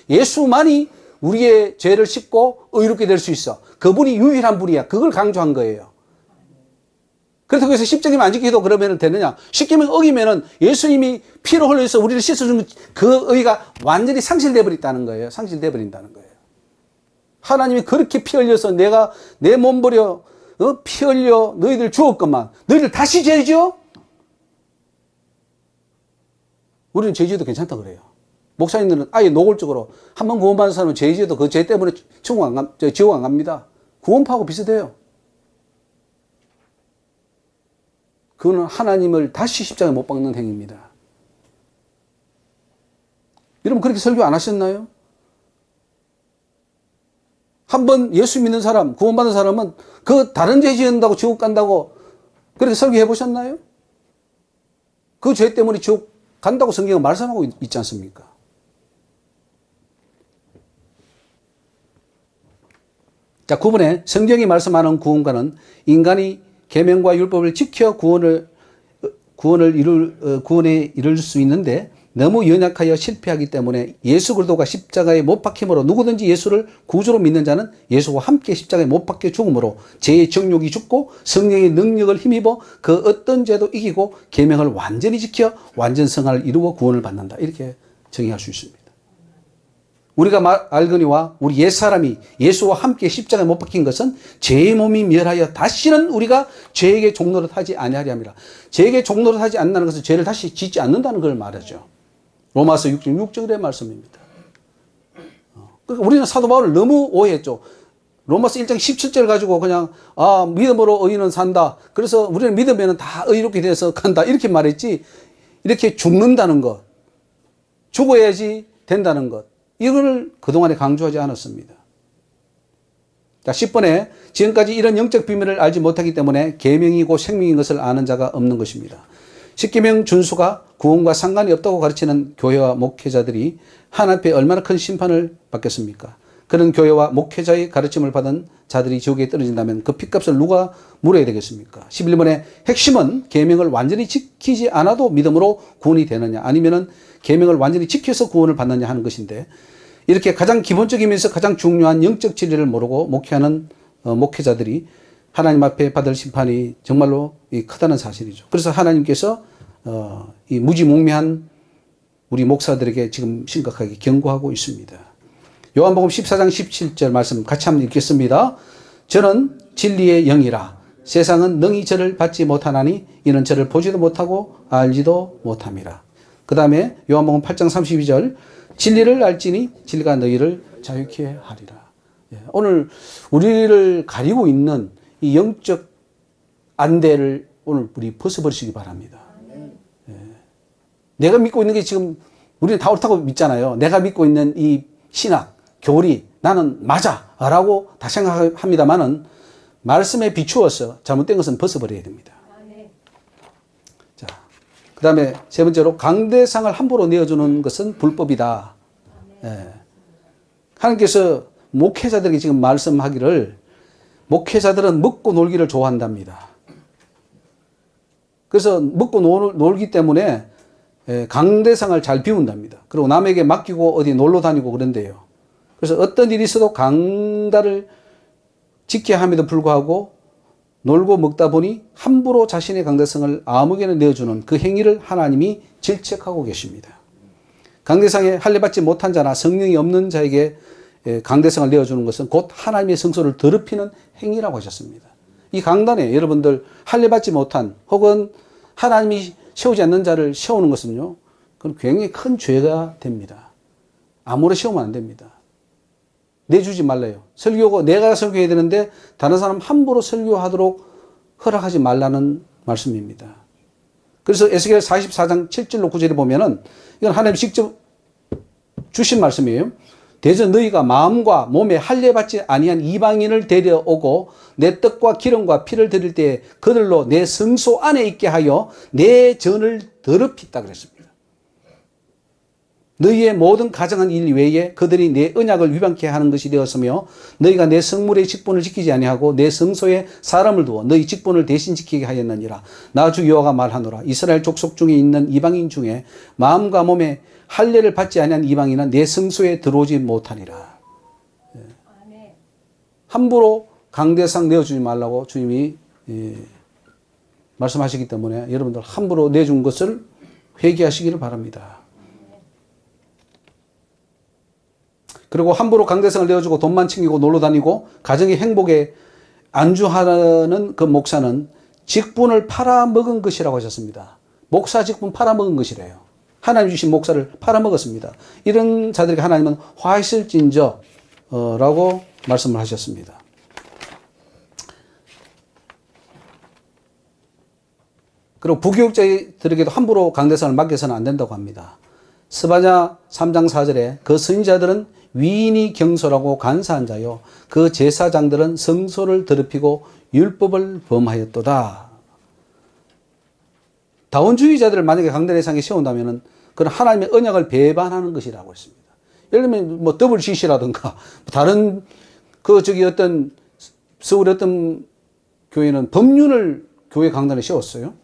예수만이 우리의 죄를 씻고 의롭게 될 수 있어. 그분이 유일한 분이야. 그걸 강조한 거예요. 그래서 거기서 십자가만 안 지키도 그러면 되느냐? 10계명 어기면은 예수님이 피로 흘려서 우리를 씻어준 그 의가 완전히 상실돼 버린다는 거예요. 상실돼 버린다는 거예요. 하나님이 그렇게 피 흘려서 내가 내 몸 버려 피 흘려 너희들 죽었건만 너희들 다시 죄죠? 우리는 죄지어도 괜찮다 그래요. 목사님들은 아예 노골적으로 한 번 구원받은 사람은 죄지어도 그 죄 때문에 지옥 안 갑니다. 구원파하고 비슷해요. 그거는 하나님을 다시 십자가에 못 박는 행위입니다. 여러분 그렇게 설교 안 하셨나요? 한번 예수 믿는 사람, 구원받은 사람은 그 다른 죄 지은다고 지옥 간다고 그렇게 설교해 보셨나요? 그 죄 때문에 지옥 간다고 성경은 말씀하고 있지 않습니까? 자, 9번에 성경이 말씀하는 구원과는 인간이 계명과 율법을 지켜 구원에 이룰 수 있는데 너무 연약하여 실패하기 때문에 예수 그리스도가 십자가에 못 박힘으로 누구든지 예수를 구주로 믿는 자는 예수와 함께 십자가에 못 박혀 죽음으로 죄의 정욕이 죽고 성령의 능력을 힘입어 그 어떤 죄도 이기고 계명을 완전히 지켜 완전성을 이루어 구원을 받는다. 이렇게 정의할 수 있습니다. 우리가 알거니와 우리 옛사람이 예수와 함께 십자가에 못 박힌 것은 죄의 몸이 멸하여 다시는 우리가 죄에게 종노릇 하지 아니하리 함이라. 죄에게 종노릇 하지 않는다는 것은 죄를 다시 짓지 않는다는 걸 말하죠. 로마서 6장 6절의 말씀입니다. 그러니까 우리는 사도 바울을 너무 오해했죠. 로마서 1장 17절 가지고 그냥 믿음으로 의인은 산다. 그래서 우리는 믿으면 다 의롭게 돼서 간다. 이렇게 말했지. 이렇게 죽는다는 것, 죽어야지 된다는 것, 이걸 그동안에 강조하지 않았습니다. 자, 10번에 지금까지 이런 영적 비밀을 알지 못하기 때문에 계명이고 생명인 것을 아는 자가 없는 것입니다. 십계명 준수가 구원과 상관이 없다고 가르치는 교회와 목회자들이 하나님 앞에 얼마나 큰 심판을 받겠습니까? 그런 교회와 목회자의 가르침을 받은 자들이 지옥에 떨어진다면 그 핏값을 누가 물어야 되겠습니까? 11번의 핵심은 계명을 완전히 지키지 않아도 믿음으로 구원이 되느냐, 아니면은 계명을 완전히 지켜서 구원을 받느냐 하는 것인데, 이렇게 가장 기본적이면서 가장 중요한 영적 진리를 모르고 목회하는 목회자들이 하나님 앞에 받을 심판이 정말로 크다는 사실이죠. 그래서 하나님께서 이 무지몽매한 우리 목사들에게 지금 심각하게 경고하고 있습니다. 요한복음 14장 17절 말씀 같이 한번 읽겠습니다. 저는 진리의 영이라 세상은 능히 저를 받지 못하나니 이는 저를 보지도 못하고 알지도 못함이라. 그 다음에 요한복음 8장 32절 진리를 알지니 진리가 너희를 자유케 하리라. 오늘 우리를 가리고 있는 이 영적 안대를 오늘 우리 벗어버리시기 바랍니다. 내가 믿고 있는 게 지금 우리는 다 옳다고 믿잖아요. 내가 믿고 있는 이 신학, 교리, 나는 맞아 라고 다 생각합니다만은 말씀에 비추어서 잘못된 것은 벗어버려야 됩니다. 자, 그 다음에 세 번째로 강대상을 함부로 내어주는 것은 불법이다. 하나님께서 목회자들에게 지금 말씀하기를 목회자들은 먹고 놀기를 좋아한답니다. 그래서 먹고 놀기 때문에 강대상을 잘 비운답니다. 그리고 남에게 맡기고 어디 놀러 다니고 그런데요. 그래서 어떤 일이 있어도 강다를 지켜야 함에도 불구하고 놀고 먹다 보니 함부로 자신의 강대상을 아무에게나 내어주는 그 행위를 하나님이 질책하고 계십니다. 강대상에 할례받지 못한 자나 성령이 없는 자에게 강대상을 내어주는 것은 곧 하나님의 성소를 더럽히는 행위라고 하셨습니다. 이 강단에 여러분들 할례받지 못한 혹은 하나님이 세우지 않는 자를 세우는 것은요, 그건 굉장히 큰 죄가 됩니다. 아무나 세우면 안 됩니다. 내주지 말라요. 설교고 내가 설교해야 되는데 다른 사람 함부로 설교하도록 허락하지 말라는 말씀입니다. 그래서 에스겔 44장 7절로 9절에 보면은 이건 하나님이 직접 주신 말씀이에요. 대저 너희가 마음과 몸에 할례받지 아니한 이방인을 데려오고 내 떡과 기름과 피를 드릴 때에 그들로 내 성소 안에 있게 하여 내 전을 더럽히다 그랬습니다. 너희의 모든 가정한 일 외에 그들이 내 언약을 위반케 하는 것이 되었으며 너희가 내 성물의 직분을 지키지 아니하고 내 성소에 사람을 두어 너희 직분을 대신 지키게 하였느니라. 나 주 여호와가 말하노라. 이스라엘 족속 중에 있는 이방인 중에 마음과 몸에 할례를 받지 아니한 이방인은 내 성소에 들어오지 못하니라. 함부로 강대상 내어주지 말라고 주님이 말씀하시기 때문에 여러분들 함부로 내준 것을 회개하시기를 바랍니다. 그리고 함부로 강대상을 내어주고 돈만 챙기고 놀러 다니고 가정의 행복에 안주하는 그 목사는 직분을 팔아먹은 것이라고 하셨습니다. 목사 직분 팔아먹은 것이래요. 하나님 주신 목사를 팔아먹었습니다. 이런 자들에게 하나님은 화하실진저 라고 말씀을 하셨습니다. 그리고 부교육자들에게도 함부로 강대상을 맡겨서는 안 된다고 합니다. 스바냐 3장 4절에 그 선지자들은 위인이 경솔하고 간사한 자요 그 제사장들은 성소를 더럽히고 율법을 범하였도다. 다원주의자들을 만약에 강대상에 세운다면 그건 하나님의 언약을 배반하는 것이라고 했습니다. 예를 들면 뭐 WCC라든가 다른 어떤 서울의 어떤 교회는 법륜을 교회 강단에 세웠어요.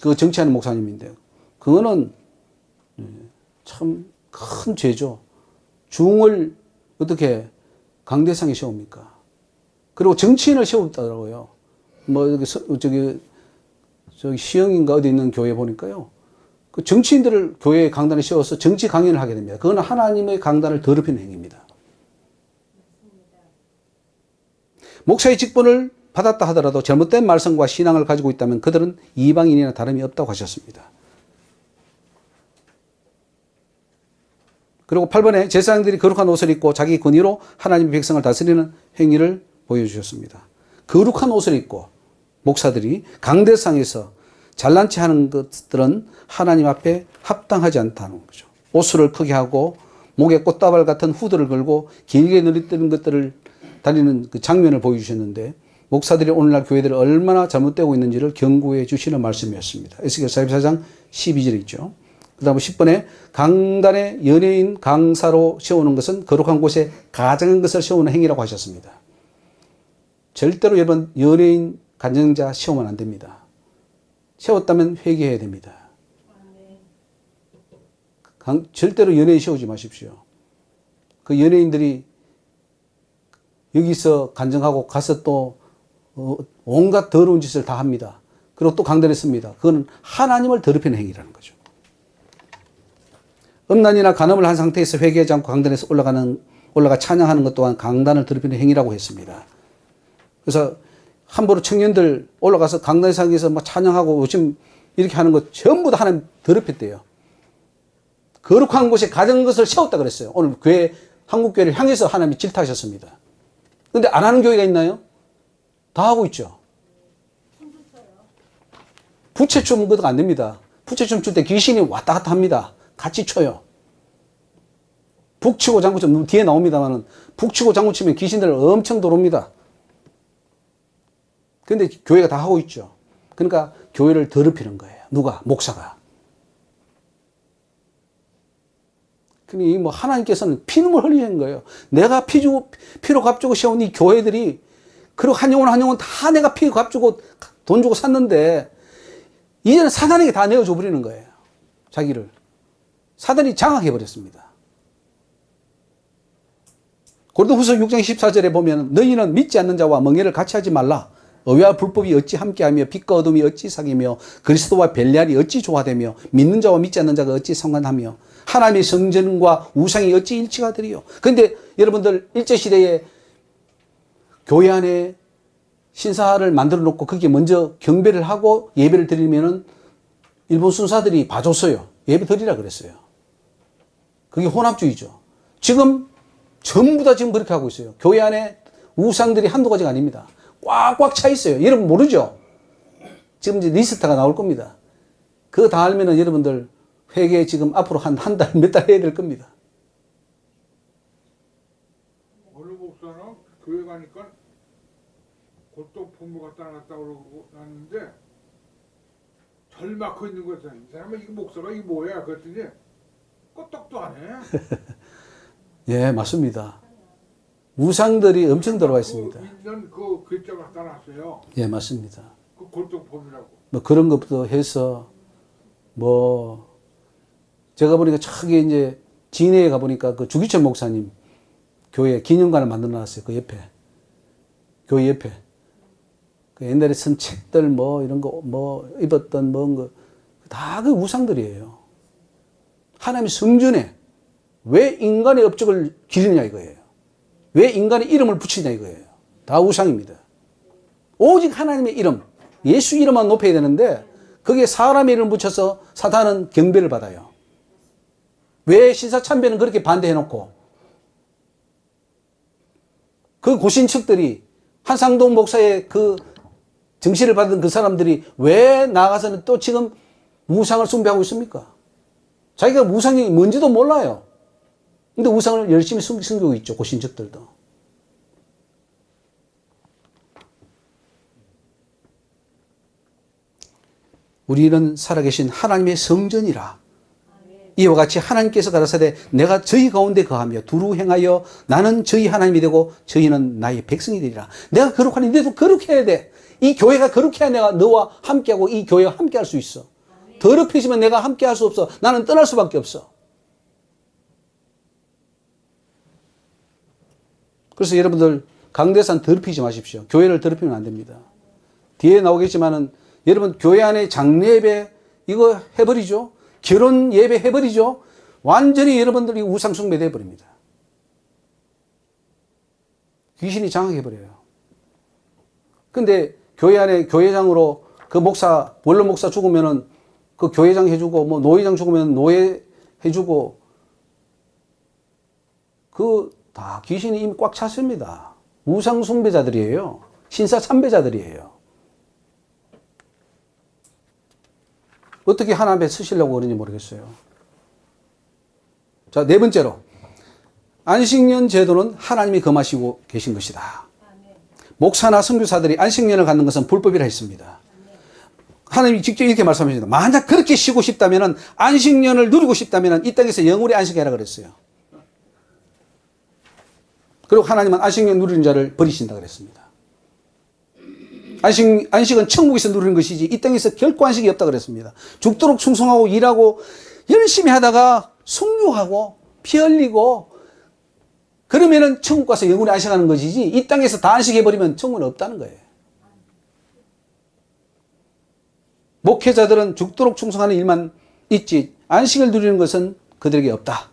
그 정치하는 목사님인데요. 그거는 참 큰 죄죠. 중을 어떻게 강대상에 세웁니까? 그리고 정치인을 세웠다더라고요. 뭐 저기 시흥인가 어디 있는 교회 보니까요. 그 정치인들을 교회 강단에 세워서 정치 강연을 하게 됩니다. 그거는 하나님의 강단을 더럽히는 행위입니다. 목사의 직분을 받았다 하더라도 잘못된 말씀과 신앙을 가지고 있다면 그들은 이방인이나 다름이 없다고 하셨습니다. 그리고 8번에 제사장들이 거룩한 옷을 입고 자기 권위로 하나님의 백성을 다스리는 행위를 보여주셨습니다. 거룩한 옷을 입고 목사들이 강대상에서 잘난 체 하는 것들은 하나님 앞에 합당하지 않다는 거죠. 옷을 크게 하고 목에 꽃다발 같은 후드를 걸고 길게 늘리뜨는 것들을 다니는 그 장면을 보여주셨는데 목사들이 오늘날 교회들이 얼마나 잘못되고 있는지를 경고해 주시는 말씀이었습니다. 에스겔 44장 12절에 있죠. 그 다음 10번에 강단에 연예인 강사로 세우는 것은 거룩한 곳에 가정한 것을 세우는 행위라고 하셨습니다. 절대로 여러분 연예인 간증자 세우면 안 됩니다. 세웠다면 회개해야 됩니다. 절대로 연예인 세우지 마십시오. 그 연예인들이 여기서 간증하고 가서 또 온갖 더러운 짓을 다 합니다. 그리고 또 강단에 씁니다. 그건 하나님을 더럽히는 행위라는 거죠. 음란이나 간음을 한 상태에서 회개하지 않고 강단에서 올라가 찬양하는 것 또한 강단을 더럽히는 행위라고 했습니다. 그래서 함부로 청년들 올라가서 강단상에서 막 찬양하고 요즘 이렇게 하는 것 전부 다 하나님 더럽혔대요. 거룩한 곳에 가진 것을 세웠다 그랬어요. 오늘 교회, 한국교회를 향해서 하나님이 질타하셨습니다. 그런데 안 하는 교회가 있나요? 다 하고 있죠. 부채춤 그거 안 됩니다. 부채춤 출 때 귀신이 왔다 갔다 합니다. 같이 춰요. 북치고 장구치면 뒤에 나옵니다만은 북치고 장구치면 귀신들 엄청 들어옵니다. 그런데 교회가 다 하고 있죠. 그러니까 교회를 더럽히는 거예요. 누가? 목사가. 그러니 뭐 하나님께서는 피눈물 흘리는 거예요. 내가 피로 값주고 세운 이 교회들이 그리고 한 영혼 다 내가 피 값주고 돈 주고 샀는데 이제는 사단에게 다 내어줘 버리는 거예요. 자기를. 사단이 장악해 버렸습니다. 고린도후서 6장 14절에 보면 너희는 믿지 않는 자와 멍에를 같이 하지 말라. 의와 불법이 어찌 함께하며 빛과 어둠이 어찌 사귀며 그리스도와 벨리알이 어찌 조화되며 믿는 자와 믿지 않는 자가 어찌 상관하며 하나님의 성전과 우상이 어찌 일치가 되리요. 그런데 여러분들 일제시대에 교회 안에 신사를 만들어 놓고 거기에 먼저 경배를 하고 예배를 드리면은 일본 순사들이 봐줬어요. 예배 드리라 그랬어요. 그게 혼합주의죠. 지금 전부 다 지금 그렇게 하고 있어요. 교회 안에 우상들이 한두 가지가 아닙니다. 꽉꽉 차 있어요. 여러분 모르죠? 지금 이제 리스트가 나올 겁니다. 그거 다 알면은 여러분들 회개 지금 앞으로 한 달, 몇 달 해야 될 겁니다. 어느 목사는 교회 가니까 골동 본부 갔다 놨다 그러고 났는데 절 막혀 있는 거죠. 이 사람은 이거 목사가 이게 뭐야? 그랬더니 끄떡도 안 해. 예, 맞습니다. 우상들이 엄청 들어와 있습니다. 있는 그 글자 갖다 놨어요. 예, 맞습니다. 그 골동 본이라고. 뭐 그런 것부터 해서 뭐 제가 보니까 저기 이제 진해에 가보니까 그 주기철 목사님 교회 기념관을 만들어 놨어요. 그 옆에. 교회 옆에. 그 옛날에 쓴 책들 뭐 이런 거 뭐 입었던 뭔 거 다 그 우상들이에요. 하나님의 성전에 왜 인간의 업적을 기리냐 이거예요. 왜 인간의 이름을 붙이냐 이거예요. 다 우상입니다. 오직 하나님의 이름, 예수 이름만 높여야 되는데 거기에 사람의 이름을 붙여서 사탄은 경배를 받아요. 왜 신사참배는 그렇게 반대해놓고 그 고신척들이 한상동 목사의 그 정시를 받은 그 사람들이 왜 나가서는 또 지금 우상을 숭배하고 있습니까? 자기가 우상이 뭔지도 몰라요. 근데 우상을 열심히 숨기고 있죠. 고신척들도. 우리는 살아계신 하나님의 성전이라. 이와 같이 하나님께서 가라사대 내가 저희 가운데 거하며 두루 행하여 나는 저희 하나님이 되고 저희는 나의 백성이 되리라. 내가 거룩하니 너도 거룩해야 돼. 이 교회가 거룩해야 내가 너와 함께하고 이 교회와 함께할 수 있어. 더럽혀지면 내가 함께할 수 없어. 나는 떠날 수밖에 없어. 그래서 여러분들 강대산 더럽히지 마십시오. 교회를 더럽히면 안 됩니다. 뒤에 나오겠지만은 여러분 교회 안에 장례 예배 이거 해버리죠. 결혼 예배 해버리죠. 완전히 여러분들이 우상 숭배돼 버립니다. 귀신이 장악해버려요. 근데 교회 안에 교회장으로 그 목사, 원로 목사 죽으면은 그 교회장 해주고, 뭐 노회장 죽으면 노회 해주고, 다 귀신이 이미 꽉 찼습니다. 우상 숭배자들이에요. 신사 참배자들이에요. 어떻게 하나님에 쓰시려고 그러는지 모르겠어요. 자, 네 번째로 안식년 제도는 하나님이 금하시고 계신 것이다. 목사나 선교사들이 안식년을 갖는 것은 불법이라 했습니다. 하나님이 직접 이렇게 말씀하십니다. 만약 그렇게 쉬고 싶다면, 안식년을 누리고 싶다면 이 땅에서 영원히 안식해라 그랬어요. 그리고 하나님은 안식년 누리는 자를 버리신다 그랬습니다. 안식은 천국에서 누리는 것이지 이 땅에서 결코 안식이 없다 그랬습니다. 죽도록 충성하고 일하고 열심히 하다가 숙류하고 피 흘리고 그러면은 천국 가서 영원히 안식하는 것이지 이 땅에서 다 안식해버리면 천국은 없다는 거예요. 목회자들은 죽도록 충성하는 일만 있지 안식을 누리는 것은 그들에게 없다.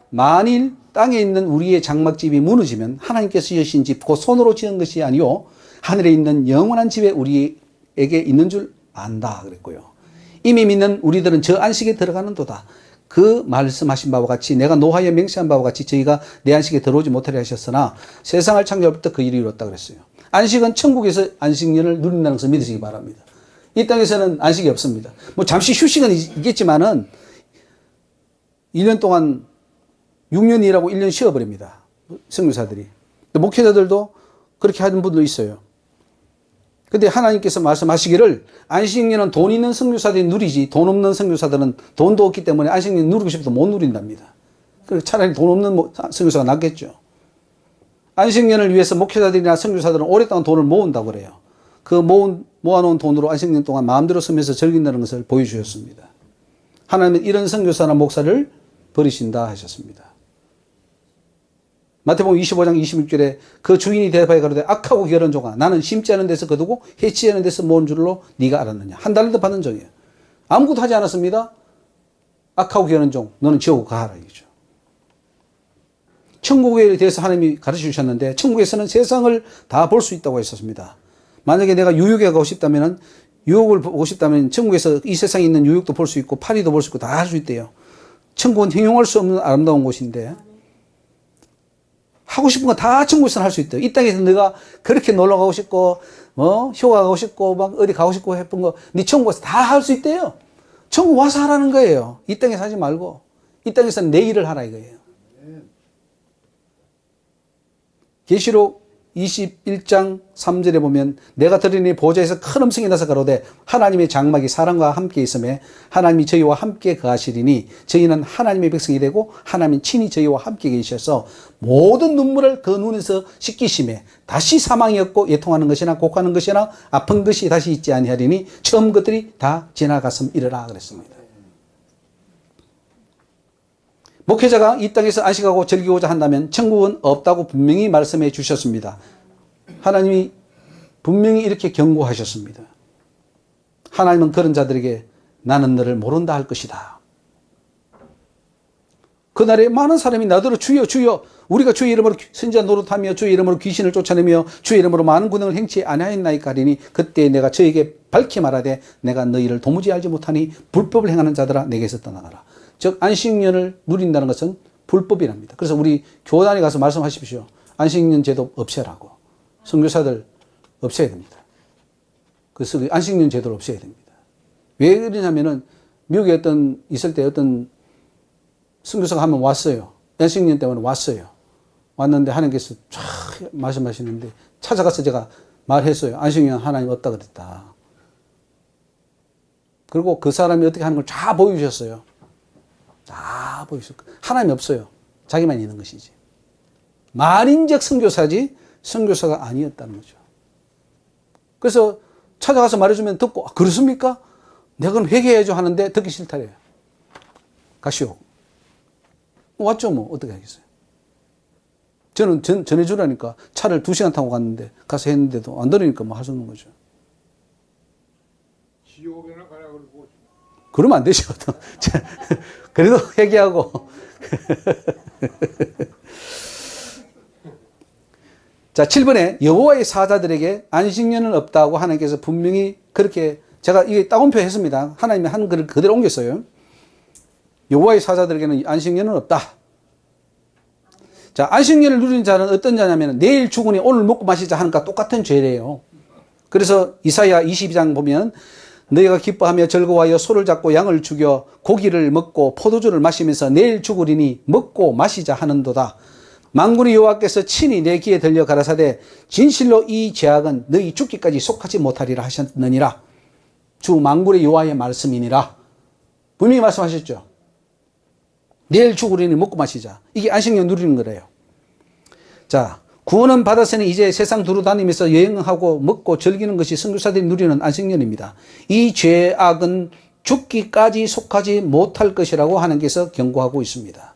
만일 땅에 있는 우리의 장막집이 무너지면 하나님께서 지으신 집, 그 손으로 지은 것이 아니요 하늘에 있는 영원한 집에 우리에게 있는 줄 안다 그랬고요. 이미 믿는 우리들은 저 안식에 들어가는 도다. 그 말씀하신 바와 같이 내가 노하에 맹세한 바와 같이 저희가 내 안식에 들어오지 못하려 하셨으나 세상을 창조할 때부터 그 일이 이뤘다 그랬어요. 안식은 천국에서 안식년을 누린다는 것을 믿으시기 바랍니다. 이 땅에서는 안식이 없습니다. 뭐 잠시 휴식은 있겠지만은 1년 동안 6년 일하고 1년 쉬어버립니다. 선교사들이. 목회자들도 그렇게 하는 분도 있어요. 근데 하나님께서 말씀하시기를 안식년은 돈 있는 선교사들이 누리지 돈 없는 선교사들은 돈도 없기 때문에 안식년 누리고 싶어도 못 누린답니다. 그래서 차라리 돈 없는 선교사가 낫겠죠. 안식년을 위해서 목회자들이나 선교사들은 오랫동안 돈을 모은다고 그래요. 그 모아놓은 돈으로 안식년 동안 마음대로 쓰면서 즐긴다는 것을 보여주셨습니다. 하나님은 이런 선교사나 목사를 버리신다 하셨습니다. 마태복음 25장 26절에 그 주인이 대답하여 가로되 악하고 게으른 종아 나는 심지 않은 데서 거두고 해치지 않은 데서 모은 줄로 네가 알았느냐. 한 달란트 받는 종이에요. 아무것도 하지 않았습니다. 악하고 게으른 종 너는 지옥으로 가라 이거죠. 천국에 대해서 하나님이 가르쳐 주셨는데 천국에서는 세상을 다 볼 수 있다고 했었습니다. 만약에 내가 유혹에 가고 싶다면 유혹을 보고 싶다면 천국에서 이 세상에 있는 유혹도 볼 수 있고 파리도 볼 수 있고 다 할 수 있대요. 천국은 형용할 수 없는 아름다운 곳인데 하고 싶은 거 다 천국에서는 할 수 있대요. 이 땅에서 내가 그렇게 놀러 가고 싶고 휴가 가고 싶고 막 어디 가고 싶고 했던 거 네 천국에서 다 할 수 있대요. 천국 와서 하라는 거예요. 이 땅에서 하지 말고 이 땅에서는 내 일을 하라 이거예요. 계시록 21장 3절에 보면 내가 들으니 보좌에서 큰 음성이 나서 가로되 하나님의 장막이 사람과 함께 있음에 하나님이 저희와 함께 거하시리니 저희는 하나님의 백성이 되고 하나님이 친히 저희와 함께 계셔서 모든 눈물을 그 눈에서 씻기심에 다시 사망이 없고 애통하는 것이나 곡하는 것이나 아픈 것이 다시 있지 아니하리니 처음 것들이 다 지나갔음 이르라 그랬습니다. 목회자가 이 땅에서 안식하고 즐기고자 한다면 천국은 없다고 분명히 말씀해 주셨습니다. 하나님이 분명히 이렇게 경고하셨습니다. 하나님은 그런 자들에게 나는 너를 모른다 할 것이다. 그날에 많은 사람이 나더러 주여 주여 우리가 주의 이름으로 선지자 노릇하며 주의 이름으로 귀신을 쫓아내며 주의 이름으로 많은 군능을 행치 아니하였나이까 하리니 그때 내가 저에게 밝히 말하되 내가 너희를 도무지 알지 못하니 불법을 행하는 자들아 내게서 떠나가라. 즉 안식년을 누린다는 것은 불법이랍니다. 그래서 우리 교단에 가서 말씀하십시오. 안식년 제도 없애라고. 선교사들 없애야 됩니다. 그래서 안식년 제도를 없애야 됩니다. 왜 그러냐면은 미국에 있을 때 어떤 선교사가 한 번 왔어요. 안식년 때문에 왔어요. 왔는데 하나님께서 쫙 말씀하시는데 찾아가서 제가 말했어요. 안식년 하나님 없다 그랬다. 그리고 그 사람이 어떻게 하는 걸 다 보여주셨어요. 다 보여주셨어요. 하나님이 없어요. 자기만 있는 것이지. 말인적 선교사지 선교사가 아니었다는 거죠. 그래서 찾아가서 말해주면 듣고 그렇습니까? 내가 그럼 회개해야죠 하는데 듣기 싫다래요. 가시오. 왔죠 뭐 어떻게 하겠어요. 저는 전해주라니까 차를 2시간 타고 갔는데 가서 했는데도 안 들으니까 뭐 할 수 없는 거죠. 지옥에나 가라 그러고 그러면 안 되죠. 그래도 회개하고. 자, 7번에 여호와의 사자들에게 안식년은 없다고 하나님께서 분명히 그렇게 제가 이게 따옴표 했습니다. 하나님이 한 글을 그대로 옮겼어요. 여호와의 사자들에게는 안식년은 없다. 자, 안식년을 누리는 자는 어떤 자냐면 내일 죽으니 오늘 먹고 마시자 하는 것과 똑같은 죄래요. 그래서 이사야 22장 보면 너희가 기뻐하며 즐거워하여 소를 잡고 양을 죽여 고기를 먹고 포도주를 마시면서 내일 죽으리니 먹고 마시자 하는도다. 만군의 여호와께서 친히 내 귀에 들려 가라사대 진실로 이 죄악은 너희 죽기까지 속하지 못하리라 하셨느니라. 주 만군의 여호와의 말씀이니라. 분명히 말씀하셨죠. 내일 죽으리니 먹고 마시자. 이게 안식년 누리는 거래요. 자, 구원은 받았으니 이제 세상 두루 다니면서 여행하고 먹고 즐기는 것이 선교사들이 누리는 안식년입니다. 이 죄악은 죽기까지 속하지 못할 것이라고 하나님께서 경고하고 있습니다.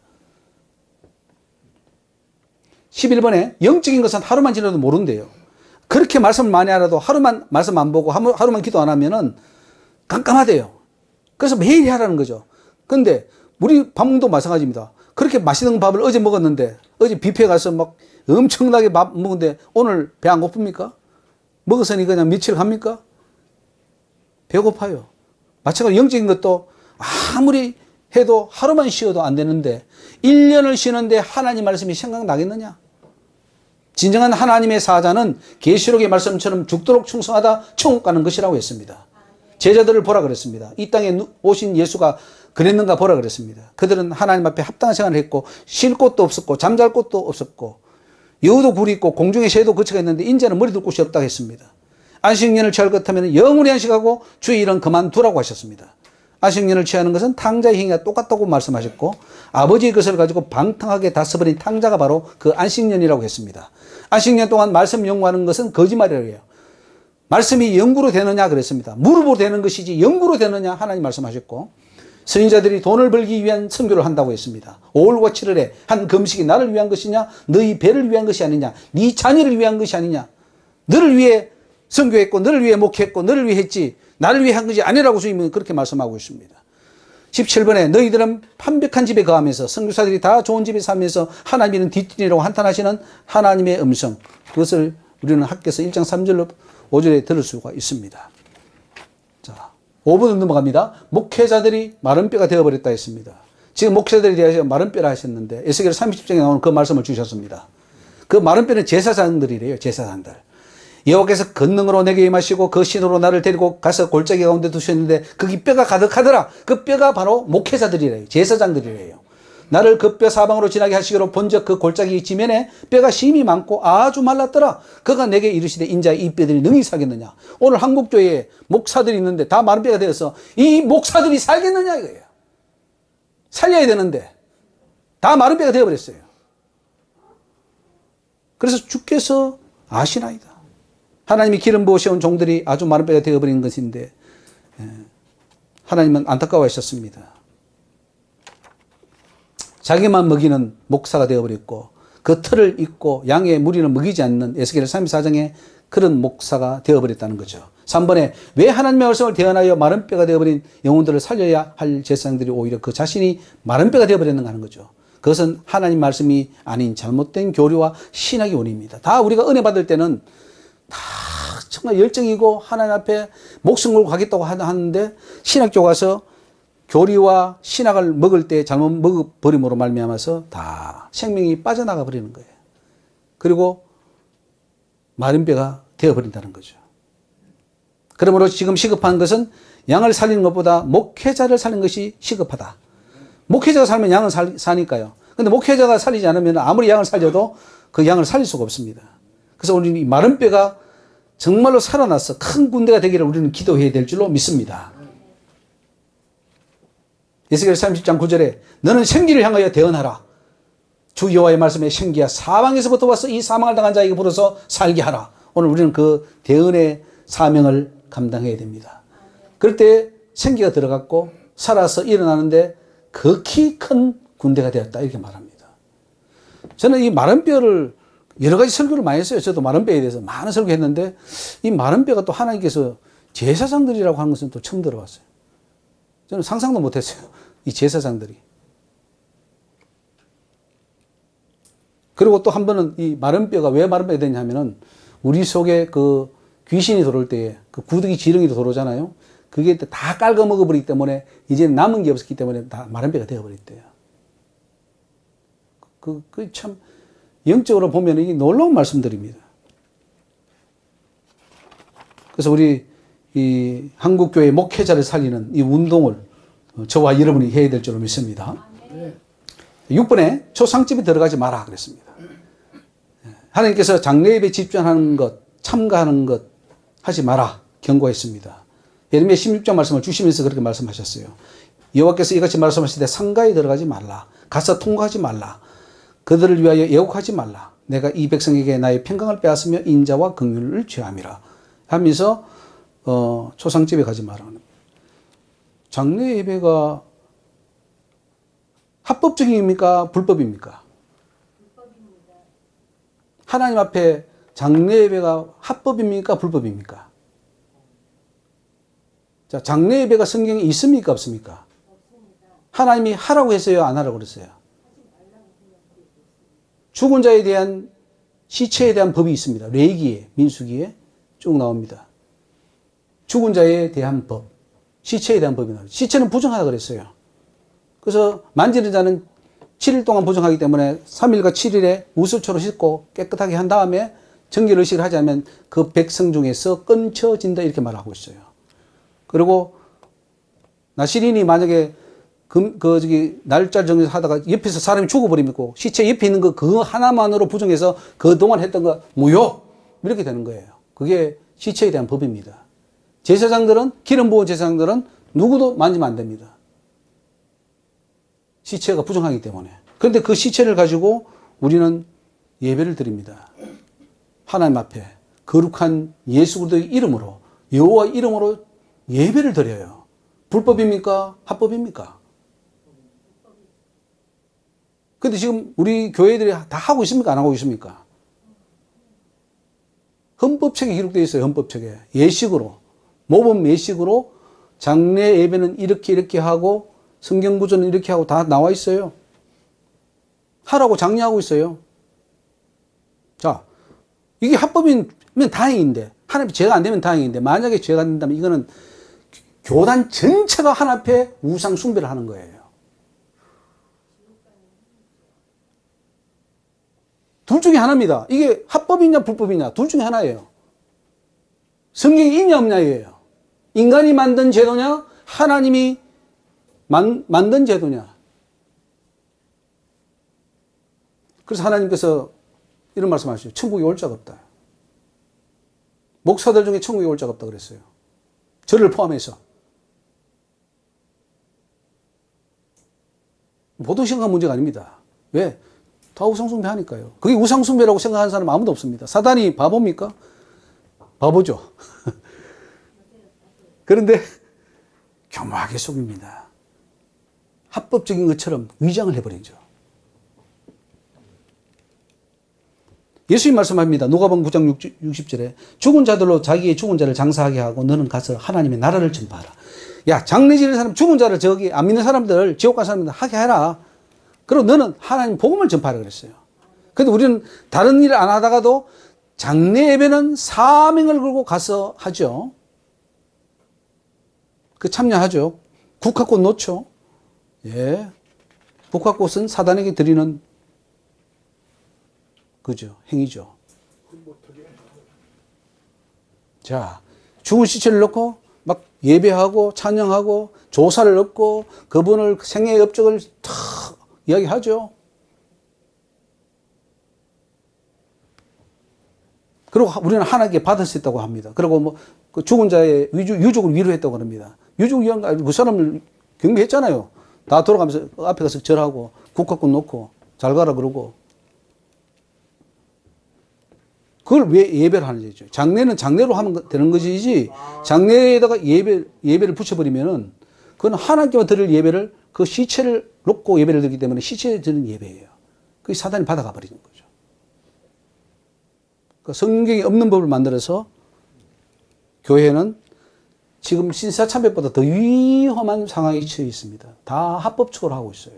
11번에 영적인 것은 하루만 지나도 모른대요. 그렇게 말씀을 많이 알아도 하루만 말씀 안 보고 하루만 기도 안 하면은 깜깜하대요. 그래서 매일 해야 하라는 거죠. 근데 우리 밥도 마찬가지입니다. 그렇게 맛있는 밥을 어제 먹었는데 어제 뷔페 가서 막 엄청나게 밥 먹었는데 오늘 배 안 고픕니까? 먹었으니 그냥 며칠 갑니까? 배고파요. 마찬가지로 영적인 것도 아무리 해도 하루만 쉬어도 안 되는데 1년을 쉬는데 하나님 말씀이 생각나겠느냐? 진정한 하나님의 사자는 계시록의 말씀처럼 죽도록 충성하다 천국 가는 것이라고 했습니다. 제자들을 보라 그랬습니다. 이 땅에 오신 예수가 그랬는가 보라 그랬습니다. 그들은 하나님 앞에 합당한 생활을 했고 쉴 곳도 없었고 잠잘 곳도 없었고 여우도 굴이 있고 공중에 새도 거처가 있는데 인자는 머리 둘 곳이 없다고 했습니다. 안식년을 취할 것 같으면 영원히 안식하고 주의 일은 그만두라고 하셨습니다. 안식년을 취하는 것은 탕자의 행위가 똑같다고 말씀하셨고 아버지의 것을 가지고 방탕하게 다 써버린 탕자가 바로 그 안식년이라고 했습니다. 안식년 동안 말씀 연구하는 것은 거짓말이라고 해요. 말씀이 영구로 되느냐 그랬습니다. 무릎으로 되는 것이지 영구로 되느냐 하나님 말씀하셨고 선인자들이 돈을 벌기 위한 선교를 한다고 했습니다. 5월과 7월에 한 금식이 나를 위한 것이냐 너희 배를 위한 것이 아니냐 네 자녀를 위한 것이 아니냐 너를 위해 선교했고 너를 위해 목했고 너를 위해 했지 나를 위해 한 것이 아니라고 주님은 그렇게 말씀하고 있습니다. 17번에 너희들은 판벽한 집에 거하면서 선교사들이 다 좋은 집에 살면서 하나님은 뒷전이라고 한탄하시는 하나님의 음성 그것을 우리는 학교에서 1장 3절로 5절에 들을 수가 있습니다. 자, 5번으로 넘어갑니다. 목회자들이 마른 뼈가 되어버렸다 했습니다. 지금 목회자들에 대해서 마른 뼈라 하셨는데 에스겔 30장에 나오는 그 말씀을 주셨습니다. 그 마른 뼈는 제사장들이래요. 제사장들. 여호와께서 권능으로 내게 임하시고 그 신으로 나를 데리고 가서 골짜기 가운데 두셨는데 거기 뼈가 가득하더라. 그 뼈가 바로 목회자들이래요. 제사장들이래요. 나를 그 뼈 사방으로 지나게 하시기로 본적 그 골짜기 지면에 뼈가 심이 많고 아주 말랐더라. 그가 내게 이르시되 인자 이 뼈들이 능히 살겠느냐. 오늘 한국교회에 목사들이 있는데 다 마른 뼈가 되어서 이 목사들이 살겠느냐 이거예요. 살려야 되는데 다 마른 뼈가 되어버렸어요. 그래서 주께서 아시나이다. 하나님이 기름 부으셔온 종들이 아주 마른 뼈가 되어버린 것인데 하나님은 안타까워하셨습니다. 자기만 먹이는 목사가 되어버렸고 그 틀을 잇고 양의 무리를 먹이지 않는 에스겔 34장에 그런 목사가 되어버렸다는 거죠. 3번에 왜 하나님의 말씀을 대언하여 마른 뼈가 되어버린 영혼들을 살려야 할 제사장들이 오히려 그 자신이 마른 뼈가 되어버렸는가 하는 거죠. 그것은 하나님 말씀이 아닌 잘못된 교리와 신학의 원인입니다. 다 우리가 은혜 받을 때는 다 정말 열정이고 하나님 앞에 목숨 걸고 가겠다고 하는데 신학교 가서 교리와 신학을 먹을 때 잘못 먹어버림으로 말미암아서 다 생명이 빠져나가 버리는 거예요. 그리고 마른 뼈가 되어버린다는 거죠. 그러므로 지금 시급한 것은 양을 살리는 것보다 목회자를 살리는 것이 시급하다. 목회자가 살면 양을 사니까요. 근데 목회자가 살리지 않으면 아무리 양을 살려도 그 양을 살릴 수가 없습니다. 그래서 우리는 이 마른 뼈가 정말로 살아나서 큰 군대가 되기를 우리는 기도해야 될 줄로 믿습니다. 에스겔 30장 9절에 너는 생기를 향하여 대언하라. 주 여호와의 말씀에 생기야 사방에서부터 와서 이 사망을 당한 자에게 불어서 살게 하라. 오늘 우리는 그 대언의 사명을 감당해야 됩니다. 그럴 때 생기가 들어갔고 살아서 일어나는데 극히 큰 군대가 되었다 이렇게 말합니다. 저는 이 마른 뼈를 여러 가지 설교를 많이 했어요. 저도 마른 뼈에 대해서 많은 설교했는데 이 마른 뼈가 또 하나님께서 제사장들이라고 하는 것은 또 처음 들어봤어요. 저는 상상도 못했어요. 이 제사장들이. 그리고 또 한 번은 이 마른 뼈가 왜 마른 뼈가 되냐 하면은 우리 속에 그 귀신이 들어올 때에 그 구더기 지렁이도 들어오잖아요. 그게 다 깔고 먹어버리기 때문에 이제 남은 게 없었기 때문에 다 마른 배가 되어버렸대요. 그 참 영적으로 보면 이게 놀라운 말씀들입니다. 그래서 우리 이 한국교회 목회자를 살리는 이 운동을 저와 여러분이 해야 될 줄로 믿습니다. 6번에 초상집에 들어가지 마라 그랬습니다. 하나님께서 장례 예배에 집중하는 것, 참가하는 것 하지 마라 경고했습니다. 예레미야 16장 말씀을 주시면서 그렇게 말씀하셨어요. 여호와께서 이같이 말씀하시되 상가에 들어가지 말라. 가서 통과하지 말라. 그들을 위하여 애곡하지 말라. 내가 이 백성에게 나의 평강을 빼앗으며 인자와 긍휼을 취함이라 하면서 초상집에 가지 마라. 장례 예배가 합법적입니까? 불법입니까? 불법입니다. 하나님 앞에 장례 예배가 합법입니까? 불법입니까? 자, 장례 예배가 성경에 있습니까? 없습니까? 없습니다. 하나님이 하라고 했어요? 안 하라고 그랬어요? 하지 말라고 생각되고 있습니다. 죽은 자에 대한 시체에 대한 법이 있습니다. 레위기에, 민수기에 쭉 나옵니다. 죽은 자에 대한 법, 시체에 대한 법이 나와요. 시체는 부정하다 그랬어요. 그래서 만지는 자는 7일 동안 부정하기 때문에 3일과 7일에 우슬초로 씻고 깨끗하게 한 다음에 정결의식을 하지 않으면 그 백성 중에서 끊쳐진다 이렇게 말하고 있어요. 그리고 나시린이 만약에 날짜를 정해서 하다가 옆에서 사람이 죽어버리면 시체 옆에 있는 그 하나만으로 부정해서 그동안 했던 거 무효! 이렇게 되는 거예요. 그게 시체에 대한 법입니다. 제사장들은, 기름 부은 제사장들은 누구도 만지면 안 됩니다. 시체가 부정하기 때문에. 그런데 그 시체를 가지고 우리는 예배를 드립니다. 하나님 앞에 거룩한 예수 그리스도의 이름으로, 여호와 이름으로 예배를 드려요. 불법입니까? 합법입니까? 근데 지금 우리 교회들이 다 하고 있습니까? 안 하고 있습니까? 헌법책에 기록되어 있어요. 헌법책에. 예식으로. 모범 예식으로 장례 예배는 이렇게 하고 성경 구조는 이렇게 하고 다 나와 있어요. 하라고 장려하고 있어요. 자, 이게 합법이면 다행인데, 하나님 죄가 안 되면 다행인데, 만약에 죄가 안 된다면 이거는 교단 전체가 하나님 앞에 우상 숭배를 하는 거예요. 둘 중에 하나입니다. 이게 합법이냐 불법이냐 둘 중에 하나예요. 성경이 있냐 없냐예요. 인간이 만든 제도냐 하나님이 만든 제도냐. 그래서 하나님께서 이런 말씀하시죠. 천국에 올 자가 없다. 목사들 중에 천국에 올 자가 없다 그랬어요. 저를 포함해서. 보통 생각한 문제가 아닙니다. 왜? 다 우상숭배 하니까요. 그게 우상숭배라고 생각하는 사람 아무도 없습니다. 사단이 바보입니까? 바보죠. 그런데 교묘하게 속입니다. 합법적인 것처럼 위장을 해버리죠. 예수님 말씀합니다. 누가복음 9장 60절에 죽은 자들로 자기의 죽은 자를 장사하게 하고 너는 가서 하나님의 나라를 전파하라. 야, 장례 지는 사람, 죽은 자를 저기 안 믿는 사람들, 지옥 간 사람들 하게 해라. 그리고 너는 하나님 복음을 전파하라 그랬어요. 근데 우리는 다른 일을 안 하다가도 장례 예배는 사명을 걸고 가서 하죠. 그 참여하죠. 국화꽃 놓죠. 예. 국화꽃은 사단에게 드리는 그죠. 행위죠. 자, 죽은 시체를 넣고 막 예배하고 찬양하고 조사를 넣고 그분을 생애의 업적을 탁 이야기하죠. 그리고 우리는 하나님께 받을 수 있다고 합니다. 그리고 뭐 그 죽은 자의 유족을 위로했다고 합니다. 유족 위한 그 사람을 경배했잖아요. 다 돌아가면서 앞에 가서 절하고 국화꽃 놓고 잘 가라 그러고. 그걸 왜 예배를 하는지 죠. 장례는 장례로 하면 되는 것이지 장례에다가 예배를 붙여버리면은 그건 하나님께만 드릴 예배를 그 시체를 놓고 예배를 드리기 때문에 시체에 드리는 예배예요. 그게 사단이 받아가 버리는 거죠. 그러니까 성경에 없는 법을 만들어서 교회는 지금 신사참배보다 더 위험한 상황에 처해 있습니다. 다 합법적으로 하고 있어요.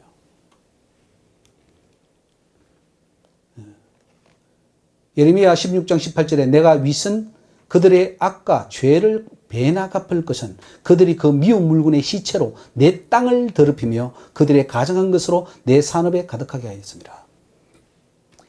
예레미야 16장 18절에 내가 윗은 그들의 악과 죄를 배나 갚을 것은 그들이 그 미운 물건의 시체로 내 땅을 더럽히며 그들의 가정한 것으로 내 산업에 가득하게 하였습니다.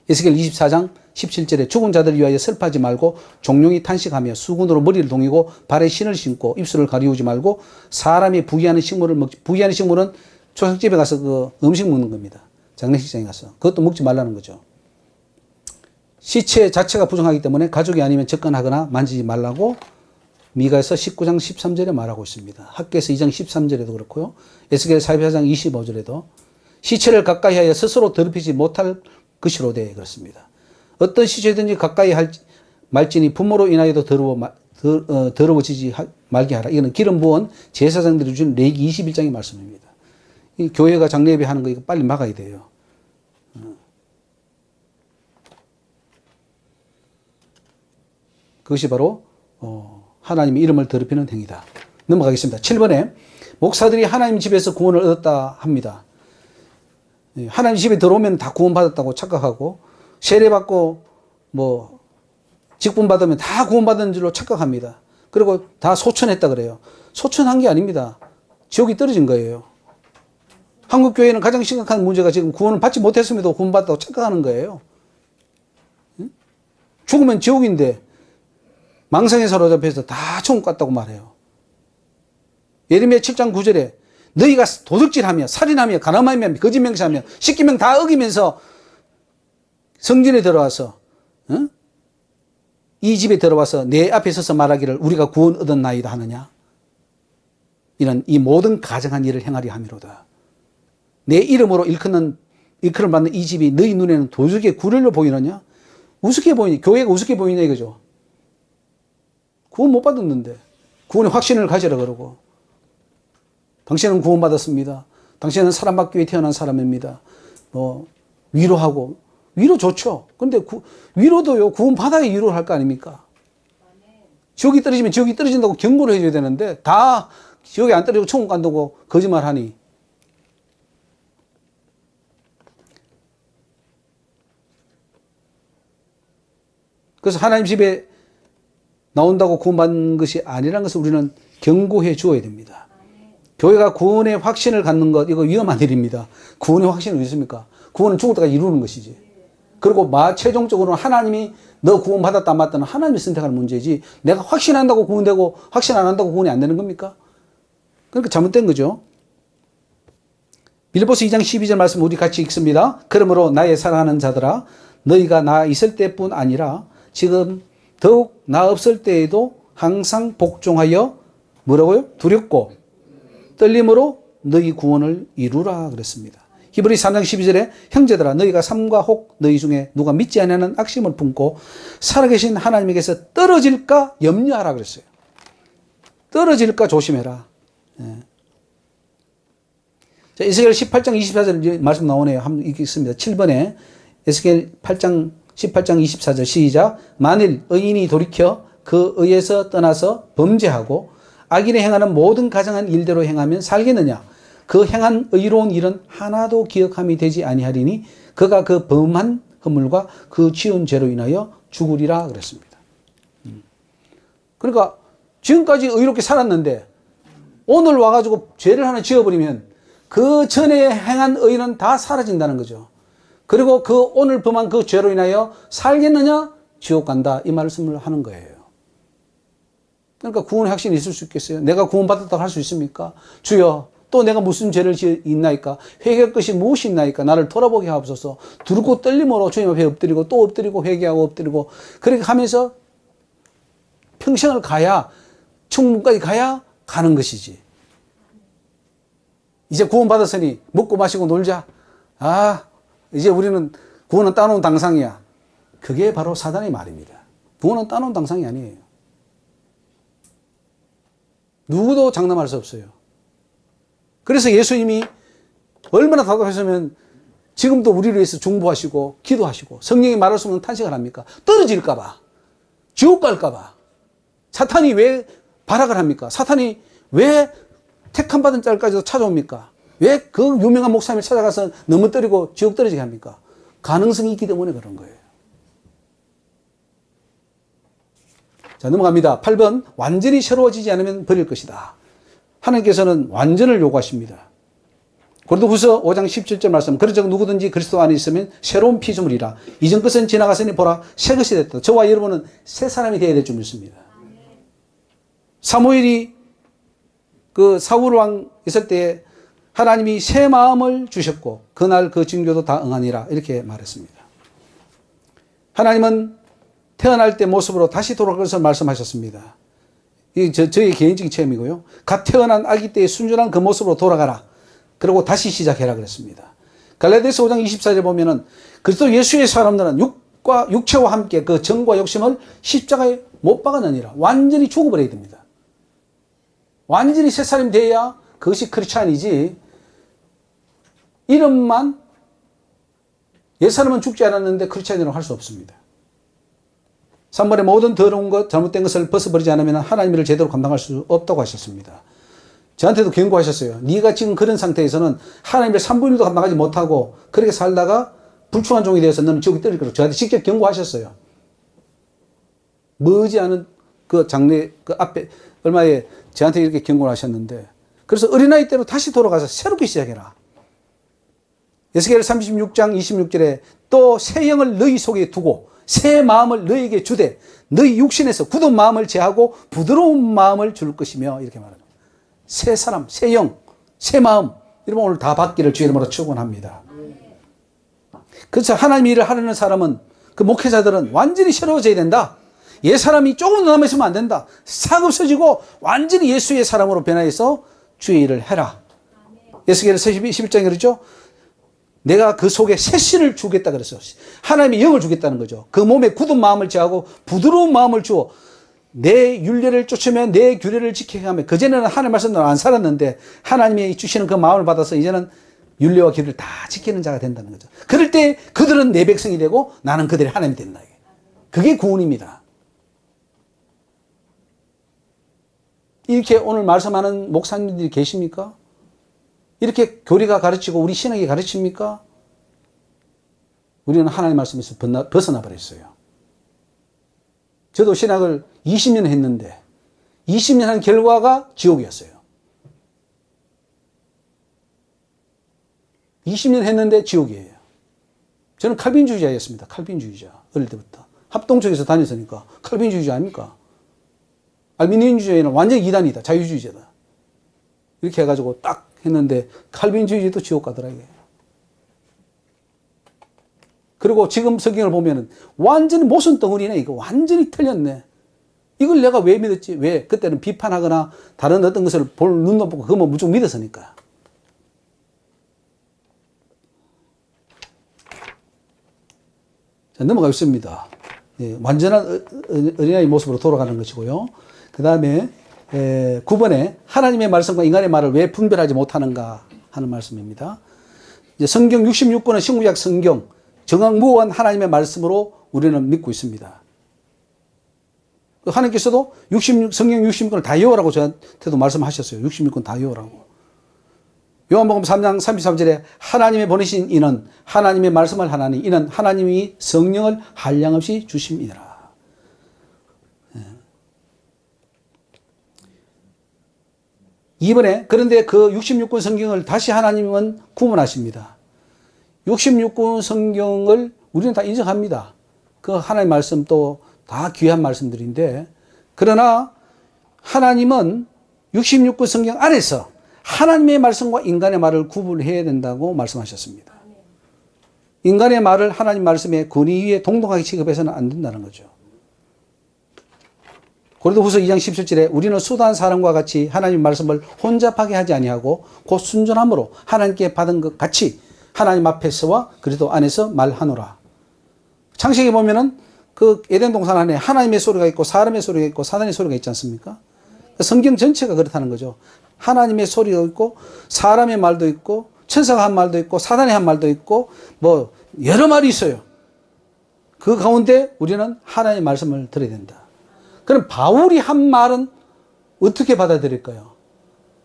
에스겔 24장 17절에 죽은 자들을 위하여 슬퍼하지 말고 종용이 탄식하며 수군으로 머리를 동이고 발에 신을 신고 입술을 가리우지 말고 사람이 부귀하는 식물을 부귀하는 식물은 초상집에 가서 그 음식 먹는 겁니다. 장례식장에 가서. 그것도 먹지 말라는 거죠. 시체 자체가 부정하기 때문에 가족이 아니면 접근하거나 만지지 말라고 미가에서 19장 13절에 말하고 있습니다. 학계에서 2장 13절에도 그렇고요. 에스겔 44장 25절에도 시체를 가까이 하여 스스로 더럽히지 못할 것이로되 그렇습니다. 어떤 시체든지 가까이 말지니 부모로 인하여도 더러워지지 말게 하라. 이거는 기름 부은 제사장들이 준 레위기 21장의 말씀입니다. 이 교회가 장례 예배하는 거 이거 빨리 막아야 돼요. 그것이 바로 하나님의 이름을 더럽히는 행위다. 넘어가겠습니다. 7번에 목사들이 하나님 집에서 구원을 얻었다 합니다. 하나님 집에 들어오면 다 구원받았다고 착각하고 세례받고 뭐 직분 받으면 다 구원받은 줄로 착각합니다. 그리고 다 소천했다 그래요. 소천한 게 아닙니다. 지옥이 떨어진 거예요. 한국 교회는 가장 심각한 문제가 지금 구원을 받지 못했음에도 구원받았다고 착각하는 거예요. 죽으면 지옥인데 망상에 사로잡혀서 다 천국 갔다고 말해요. 예레미야 7장 9절에 너희가 도둑질하며 살인하며 가늠하며 거짓 맹세하며 십계명 다 어기면서 성전에 들어와서 이 집에 들어와서 내 앞에 서서 말하기를 우리가 구원 얻었나이다 하느냐. 이는 이 모든 가정한 일을 행하리 함이로다. 내 이름으로 일컫는 받는 이 집이 너희 눈에는 도둑의 구렬로 보이느냐. 우습게 보이니 교회가 우습게 보이냐 이거죠. 구원 못 받았는데 구원의 확신을 가지라 그러고 당신은 구원받았습니다. 당신은 사랑받기 위해 태어난 사람입니다. 위로하고 위로 좋죠. 그런데 위로도요 구원받아야 위로를 할 거 아닙니까? 지옥이 떨어지면 지옥이 떨어진다고 경고를 해줘야 되는데 다 지옥에 안 떨어지고 천국 간다고 거짓말하니 그래서 하나님 집에 나온다고 구원받는 것이 아니라는 것을 우리는 경고해 주어야 됩니다. 교회가 구원의 확신을 갖는 것, 이거 위험한 일입니다. 구원의 확신은 왜 있습니까? 구원은 죽을 때까지 이루는 것이지. 그리고 최종적으로는 하나님이 너 구원받았다 안 받았다는 하나님이 선택하는 문제지 내가 확신한다고 구원되고 확신 안 한다고 구원이 안 되는 겁니까? 그러니까 잘못된 거죠. 빌립보서 2장 12절 말씀 우리 같이 읽습니다. 그러므로 나의 사랑하는 자들아 너희가 나 있을 때뿐 아니라 지금 더욱 나 없을 때에도 항상 복종하여 뭐라고요? 두렵고 떨림으로 너희 구원을 이루라 그랬습니다. 히브리서 3장 12절에 형제들아 너희가 삼가 혹 너희 중에 누가 믿지 않는 악심을 품고 살아계신 하나님에게서 떨어질까 염려하라 그랬어요. 떨어질까 조심해라. 예. 자, 에스겔 18장 24절 말씀 나오네요. 한번 읽겠습니다. 7번에 에스겔 18장 24절 시작. 만일 의인이 돌이켜 그 의에서 떠나서 범죄하고 악인이 행하는 모든 가정한 일대로 행하면 살겠느냐. 그 행한 의로운 일은 하나도 기억함이 되지 아니하리니 그가 그 범한 허물과 그 지은 죄로 인하여 죽으리라 그랬습니다. 그러니까 지금까지 의롭게 살았는데 오늘 와가지고 죄를 하나 지어버리면 그 전에 행한 의는 다 사라진다는 거죠. 그리고 그 오늘 범한 그 죄로 인하여 살겠느냐? 지옥 간다. 이 말씀을 하는 거예요. 그러니까 구원의 확신이 있을 수 있겠어요? 내가 구원받았다고 할 수 있습니까? 주여, 또 내가 무슨 죄를 짓나이까? 회개할 것이 무엇이 있나이까? 나를 돌아보게 하옵소서. 두렵고 떨림으로 주님 앞에 엎드리고 또 엎드리고 회개하고 엎드리고 그렇게 하면서 평생을 가야 천국까지 가야 가는 것이지. 이제 구원받았으니 먹고 마시고 놀자. 이제 우리는 구원은 따놓은 당상이야. 그게 바로 사단의 말입니다. 구원은 따놓은 당상이 아니에요. 누구도 장담할 수 없어요. 그래서 예수님이 얼마나 답답했으면 지금도 우리를 위해서 중보하시고 기도하시고 성령이 말할 수 없는 탄식을 합니까? 떨어질까봐, 지옥 갈까봐. 사탄이 왜 발악을 합니까? 사탄이 왜 택함 받은 짤까지도 찾아옵니까? 왜 그 유명한 목사님을 찾아가서 넘어뜨리고 지옥 떨어지게 합니까? 가능성이 있기 때문에 그런 거예요. 자, 넘어갑니다. 8번. 완전히 새로워지지 않으면 버릴 것이다. 하나님께서는 완전을 요구하십니다. 고린도후서 5장 17절 말씀. 그러즉 누구든지 그리스도 안에 있으면 새로운 피조물이라. 이전 것은 지나갔으니 보라 새 것이 됐다. 저와 여러분은 새 사람이 되어야 될 줄 믿습니다. 사무엘이 그 사울 왕 있을 때 하나님이 새 마음을 주셨고 그날 그 징조도 다 응하니라 이렇게 말했습니다. 하나님은 태어날 때 모습으로 다시 돌아갈 것을 말씀하셨습니다. 이 저의 개인적인 체험이고요. 갓 태어난 아기 때의 순전한 그 모습으로 돌아가라. 그리고 다시 시작해라 그랬습니다. 갈라디아서 5장 24절에 보면은 그리스도 예수의 사람들은 육체와 함께 그 정과 욕심을 십자가에 못 박아느니라. 완전히 죽어버려야 됩니다. 완전히 새 사람이 돼야 그것이 크리스찬이지. 이름만 옛 사람은 죽지 않았는데 크리스찬이라고 할 수 없습니다. 3번에 모든 더러운 것, 잘못된 것을 벗어버리지 않으면 하나님의 일을 제대로 감당할 수 없다고 하셨습니다. 저한테도 경고하셨어요. 네가 지금 그런 상태에서는 하나님의 3분의 1도 감당하지 못하고 그렇게 살다가 불충한 종이 되어서 너는 지옥에 떨어질 거라고 저한테 직접 경고하셨어요. 머지않은 그 장례 그 앞에 얼마에 저한테 이렇게 경고를 하셨는데, 그래서 어린아이 때로 다시 돌아가서 새롭게 시작해라. 에스겔 36장 26절에 또 새 영을 너희 속에 두고 새 마음을 너희에게 주되 너희 육신에서 굳은 마음을 제하고 부드러운 마음을 줄 것이며 이렇게 말합니다. 새 사람, 새 영, 새 마음, 이러면 오늘 다 받기를 주의 이름으로 축원합니다. 그래서 하나님 일을 하려는 사람은, 그 목회자들은 완전히 새로워져야 된다. 옛 사람이 조금 남아있으면 안 된다. 싹 없어지고 완전히 예수의 사람으로 변화해서 주의 일을 해라. 에스겔 11장에 그러죠. 내가 그 속에 새 씨를 주겠다 그랬어. 하나님의 영을 주겠다는 거죠. 그 몸에 굳은 마음을 제하고 부드러운 마음을 주어 내 율례를 쫓으며 내 규례를 지키게 하며, 그전에는 하나님 말씀대로 안 살았는데 하나님이 주시는 그 마음을 받아서 이제는 율례와 규례를 다 지키는 자가 된다는 거죠. 그럴 때 그들은 내 백성이 되고 나는 그들의 하나님이 된다. 그게 구원입니다. 이렇게 오늘 말씀하는 목사님들이 계십니까? 이렇게 교리가 가르치고 우리 신학이 가르칩니까? 우리는 하나님 말씀에서 벗어나 버렸어요. 저도 신학을 20년 했는데 20년 한 결과가 지옥이었어요. 20년 했는데 지옥이에요. 저는 칼빈주의자였습니다. 칼빈주의자. 어릴 때부터. 합동 쪽에서 다녔으니까 칼빈주의자 아닙니까? 알미니언주의는 완전히 이단이다. 자유주의자다. 이렇게 해가지고 딱 했는데 칼빈주의자도 지옥 가더라고요. 그리고 지금 성경을 보면은 완전히 모순 덩어리네. 이거 완전히 틀렸네. 이걸 내가 왜 믿었지? 왜? 그때는 비판하거나 다른 어떤 것을 볼 눈도 보고 그것만 무조건 믿었으니까. 자, 넘어가겠습니다. 예, 완전한 어린아이 모습으로 돌아가는 것이고요. 그 다음에 9번에 하나님의 말씀과 인간의 말을 왜 분별하지 못하는가 하는 말씀입니다. 이제 성경 66권은 신구약 성경, 정확무한 하나님의 말씀으로 우리는 믿고 있습니다. 하나님께서도 성경 66권을 다 외우라고 저한테도 말씀하셨어요. 66권 다 외우라고. 요한복음 3장 33절에 하나님의 보내신 이는 하나님의 말씀을 하나니 이는 하나님이 성령을 한량없이 주심이라. 이번에 그런데 그 66권 성경을 다시 하나님은 구분하십니다. 66권 성경을 우리는 다 인정합니다. 그 하나님의 말씀 또 다 귀한 말씀들인데, 그러나 하나님은 66권 성경 안에서 하나님의 말씀과 인간의 말을 구분해야 된다고 말씀하셨습니다. 인간의 말을 하나님 말씀의 권위 위에 동등하게 취급해서는 안 된다는 거죠. 고린도후서 2장 17절에 우리는 수단 사람과 같이 하나님 말씀을 혼잡하게 하지 아니하고 곧 순전함으로 하나님께 받은 것 같이 하나님 앞에서와 그리스도 안에서 말하노라. 창세기 보면은 그 에덴 동산 안에 하나님의 소리가 있고 사람의 소리가 있고 사단의 소리가 있지 않습니까? 성경 전체가 그렇다는 거죠. 하나님의 소리가 있고 사람의 말도 있고 천사가 한 말도 있고 사단이 한 말도 있고 뭐 여러 말이 있어요. 그 가운데 우리는 하나님의 말씀을 들어야 된다. 그럼 바울이 한 말은 어떻게 받아들일까요?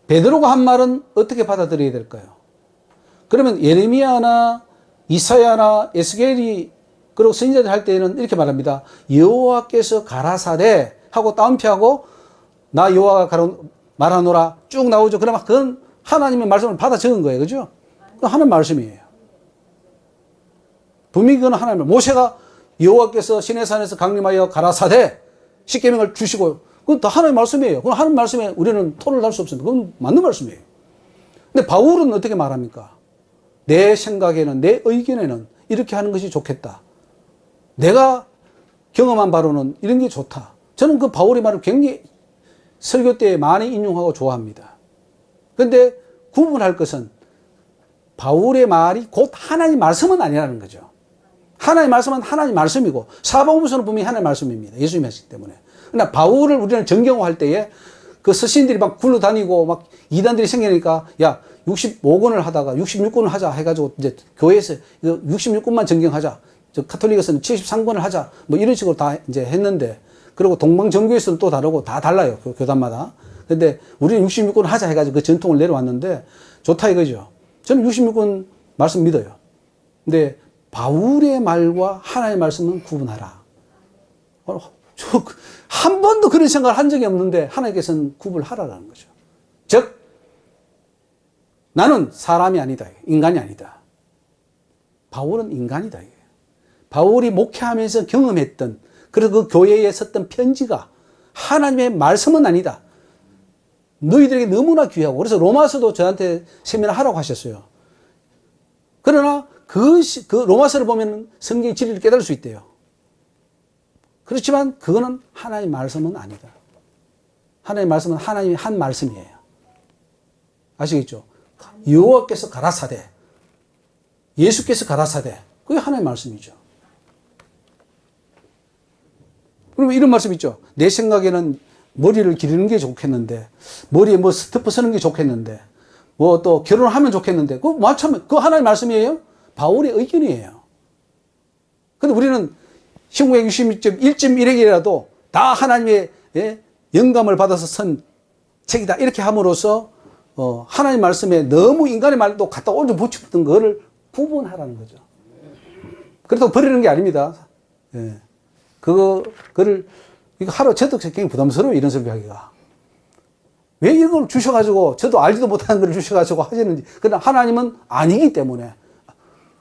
베드로가 한 말은 어떻게 받아들여야 될까요? 그러면 예레미야나 이사야나 에스겔이 그리고 선지자들 할 때는 이렇게 말합니다. 여호와께서 가라사대 하고 따옴표하고 나 여호와가 말하노라 쭉 나오죠. 그러면 그건 하나님의 말씀을 받아 적은 거예요. 그죠? 그건 하나님의 말씀이에요. 분명히 그건 하나님의 모세가 여호와께서 시내산에서 강림하여 가라사대 십계명을 주시고 그건 다 하나님의 말씀이에요. 그건 하나님의 말씀에 우리는 토를 할 수 없습니다. 그건 맞는 말씀이에요. 근데 바울은 어떻게 말합니까? 내 생각에는 내 의견에는 이렇게 하는 것이 좋겠다. 내가 경험한 바로는 이런 게 좋다. 저는 그 바울의 말을 굉장히 설교 때 많이 인용하고 좋아합니다. 그런데 구분할 것은 바울의 말이 곧 하나님의 말씀은 아니라는 거죠. 하나님의 말씀은 하나님의 말씀이고 사복음서는 분명히 하나님의 말씀입니다. 예수님이 하시기 때문에. 그러나 바울을 우리는 정경화할 때에 그 서신들이 막 굴러다니고 막 이단들이 생기니까 야 65권을 하다가 66권을 하자 해가지고 이제 교회에서 66권만 정경하자. 저 카톨릭에서는 73권을 하자. 뭐 이런 식으로 다 이제 했는데 그리고 동방정교에서는 또 다르고 다 달라요. 그 교단마다. 근데 우리는 66권 하자 해가지고 그 전통을 내려왔는데 좋다 이거죠. 저는 66권 말씀 믿어요. 근데 바울의 말과 하나님의 말씀은 구분하라. 한 번도 그런 생각을 한 적이 없는데 하나님께서는 구분하라는 거죠. 즉 나는 사람이 아니다. 인간이 아니다. 바울은 인간이다. 바울이 목회하면서 경험했던 그리고 그 교회에 썼던 편지가 하나님의 말씀은 아니다. 너희들에게 너무나 귀하고 그래서 로마서도 저한테 세미나 하라고 하셨어요. 그러나 그 로마서를 보면 성경의 진리를 깨달을 수 있대요. 그렇지만 그거는 하나님의 말씀은 아니다. 하나님의 말씀은 하나님이 한 말씀이에요. 아시겠죠? 여호와께서 가라사대 예수께서 가라사대 그게 하나님의 말씀이죠. 그러면 이런 말씀 있죠. 내 생각에는 머리를 기르는 게 좋겠는데 머리에 뭐 스티프 서는 게 좋겠는데 뭐 또 결혼하면 좋겠는데 그거 마참 그거 하나님의 말씀이에요? 바울의 의견이에요. 근데 우리는 신구약 62.1.1핵이라도 다 하나님의 영감을 받아서 선 책이다 이렇게 함으로써 하나님 말씀에 너무 인간의 말도 갖다 얹어 붙였던 거를 구분하라는 거죠. 그렇다고 버리는 게 아닙니다. 예. 그거를 이거 하루 저도 굉장히 부담스러워요. 이런 설교하기가. 왜 이걸 주셔가지고 저도 알지도 못하는 걸 주셔가지고 하시는지. 그러나 하나님은 아니기 때문에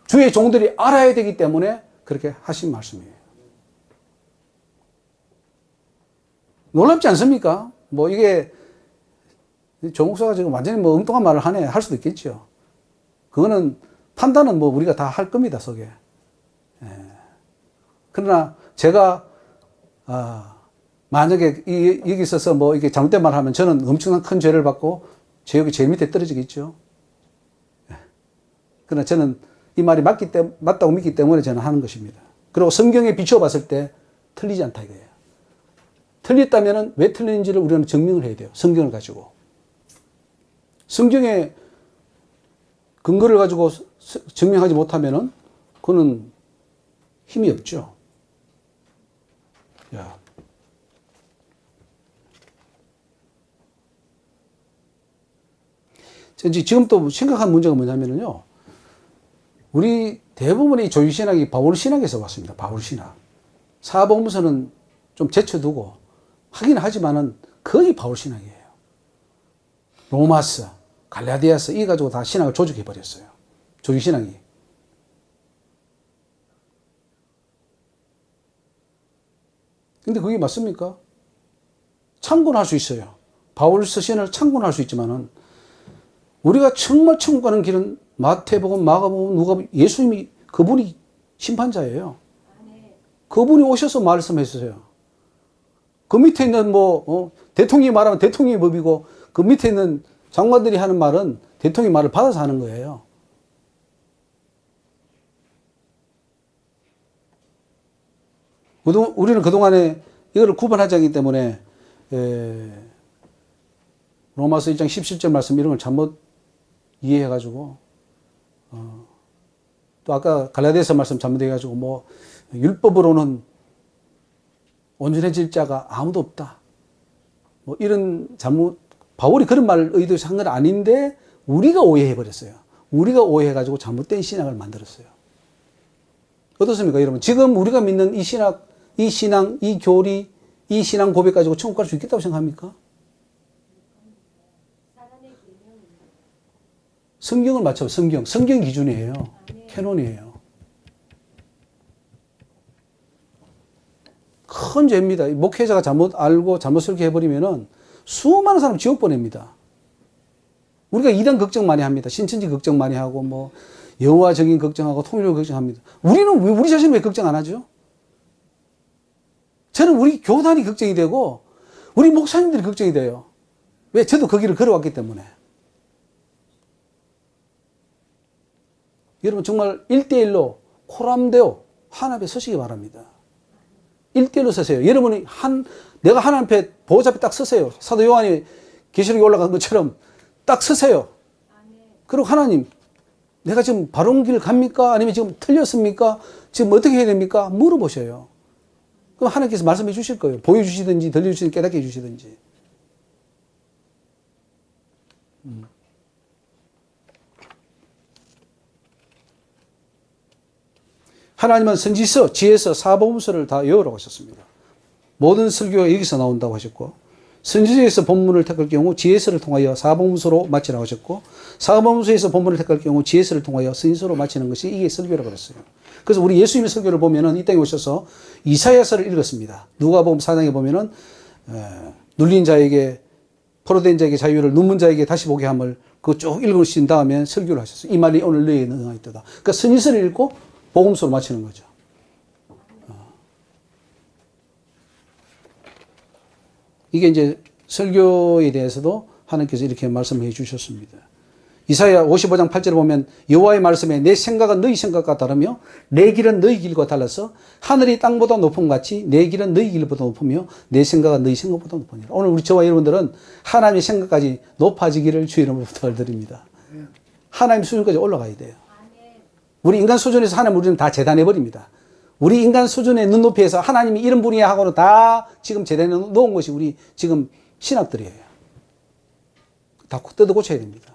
주의 종들이 알아야 되기 때문에 그렇게 하신 말씀이에요. 놀랍지 않습니까? 뭐 이게 조 목사가 지금 완전히 뭐 엉뚱한 말을 하네 할 수도 있겠죠. 그거는 판단은 뭐 우리가 다 할 겁니다. 속에. 예. 그러나 제가 만약에 여기 있어서 뭐 이게 잘못된 말을 하면 저는 엄청난 큰 죄를 받고 죄역이 제일 밑에 떨어지겠죠. 예. 그러나 저는 이 말이 맞다고 믿기 때문에 저는 하는 것입니다. 그리고 성경에 비춰봤을 때 틀리지 않다 이거예요. 틀렸다면 왜 틀렸는지를 우리는 증명을 해야 돼요. 성경을 가지고. 성경의 근거를 가지고 증명하지 못하면 그거는 힘이 없죠. 야. 지금 또 심각한 문제가 뭐냐면요. 우리 대부분의 조유신학이 바울신학에서 왔습니다. 바울신학. 사복음서는 좀 제쳐두고 하긴 하지만은 거의 바울신학이에요. 로마서, 갈라디아서 이 가지고 다 신학을 조직해버렸어요. 조유신학이. 근데 그게 맞습니까? 참고는 할 수 있어요. 바울 서신을 참고는 할 수 있지만은 우리가 정말 천국 가는 길은 마태복음, 마가복음, 누가복음, 예수님이 그분이 심판자예요. 그분이 오셔서 말씀했어요. 그 밑에 있는 대통령이 말하면 대통령의 법이고 그 밑에 있는 장관들이 하는 말은 대통령의 말을 받아서 하는 거예요. 우리는 그동안에 이거를 구분하지 않기 때문에 로마서 1장 17절 말씀 이런 걸 잘못 이해해가지고 또 아까 갈라디아서 말씀 잘못해가지고 율법으로는 온전해질 자가 아무도 없다. 이런 잘못 바울이 그런 말을 의도해서 한 건 아닌데 우리가 오해해버렸어요. 우리가 오해해가지고 잘못된 신학을 만들었어요. 어떻습니까 여러분? 지금 우리가 믿는 이 신학, 이 신앙, 이 교리, 이 신앙 고백 가지고 천국 갈 수 있겠다고 생각합니까? 사람의 개념입니다. 성경을 맞춰. 성경 기준이에요. 캐논이에요. 큰 죄입니다. 목회자가 잘못 알고 잘못 설교해버리면은 수많은 사람 지옥 보냅니다. 우리가 이단 걱정 많이 합니다. 신천지 걱정 많이 하고, 뭐, 여호와적인 걱정하고, 통일을 걱정합니다. 우리는 왜, 우리 자신은 왜 걱정 안 하죠? 저는 우리 교단이 걱정이 되고, 우리 목사님들이 걱정이 돼요. 왜? 저도 그 길을 걸어왔기 때문에. 여러분, 정말 1대1로 코람되어 하나님 앞에 서시기 바랍니다. 1대1로 서세요. 여러분이 내가 하나님 앞에 보호자 앞에 딱 서세요. 사도 요한이 계시록에 올라간 것처럼 딱 서세요. 그리고 하나님, 내가 지금 바른 길 갑니까? 아니면 지금 틀렸습니까? 지금 어떻게 해야 됩니까? 물어보셔요. 그럼 하나님께서 말씀해 주실 거예요. 보여주시든지, 들려주시든지, 깨닫게 해주시든지. 하나님은 선지서, 지혜서, 사복음서를 다 외우라고 하셨습니다. 모든 설교가 여기서 나온다고 하셨고, 선지서에서 본문을 택할 경우 지혜서를 통하여 사복음서로 마치라고 하셨고, 사복음서에서 본문을 택할 경우 지혜서를 통하여 선지서로 마치는 것이 이게 설교라고 그랬어요. 그래서 우리 예수님의 설교를 보면은 이 땅에 오셔서 이사야서를 읽었습니다. 누가복음 4장에 보면은 눌린 자에게 포로된 자에게 자유를, 눈먼 자에게 다시 보게 함을 그거 쭉 읽으신 다음에 설교를 하셨어요. 이 말이 오늘 너희에게 능하였도다. 그러니까 선지서를 읽고 복음서로 마치는 거죠. 이게 이제 설교에 대해서도 하나님께서 이렇게 말씀해 주셨습니다. 이사야 55장 8절에 보면 여호와의 말씀에 내 생각은 너희 생각과 다르며 내 길은 너희 길과 달라서 하늘이 땅보다 높음 같이 내 길은 너희 길보다 높으며 내 생각은 너희 생각보다 높으니라. 오늘 우리 저와 여러분들은 하나님의 생각까지 높아지기를 주 이름으로 부탁을 드립니다. 하나님 수준까지 올라가야 돼요. 우리 인간 수준에서 하나님 우리는 다 재단해버립니다. 우리 인간 수준의 눈높이에서 하나님이 이런 분이야 하고는 다 지금 재단에 놓은 것이 우리 지금 신학들이에요. 다 뜯어 고쳐야 됩니다.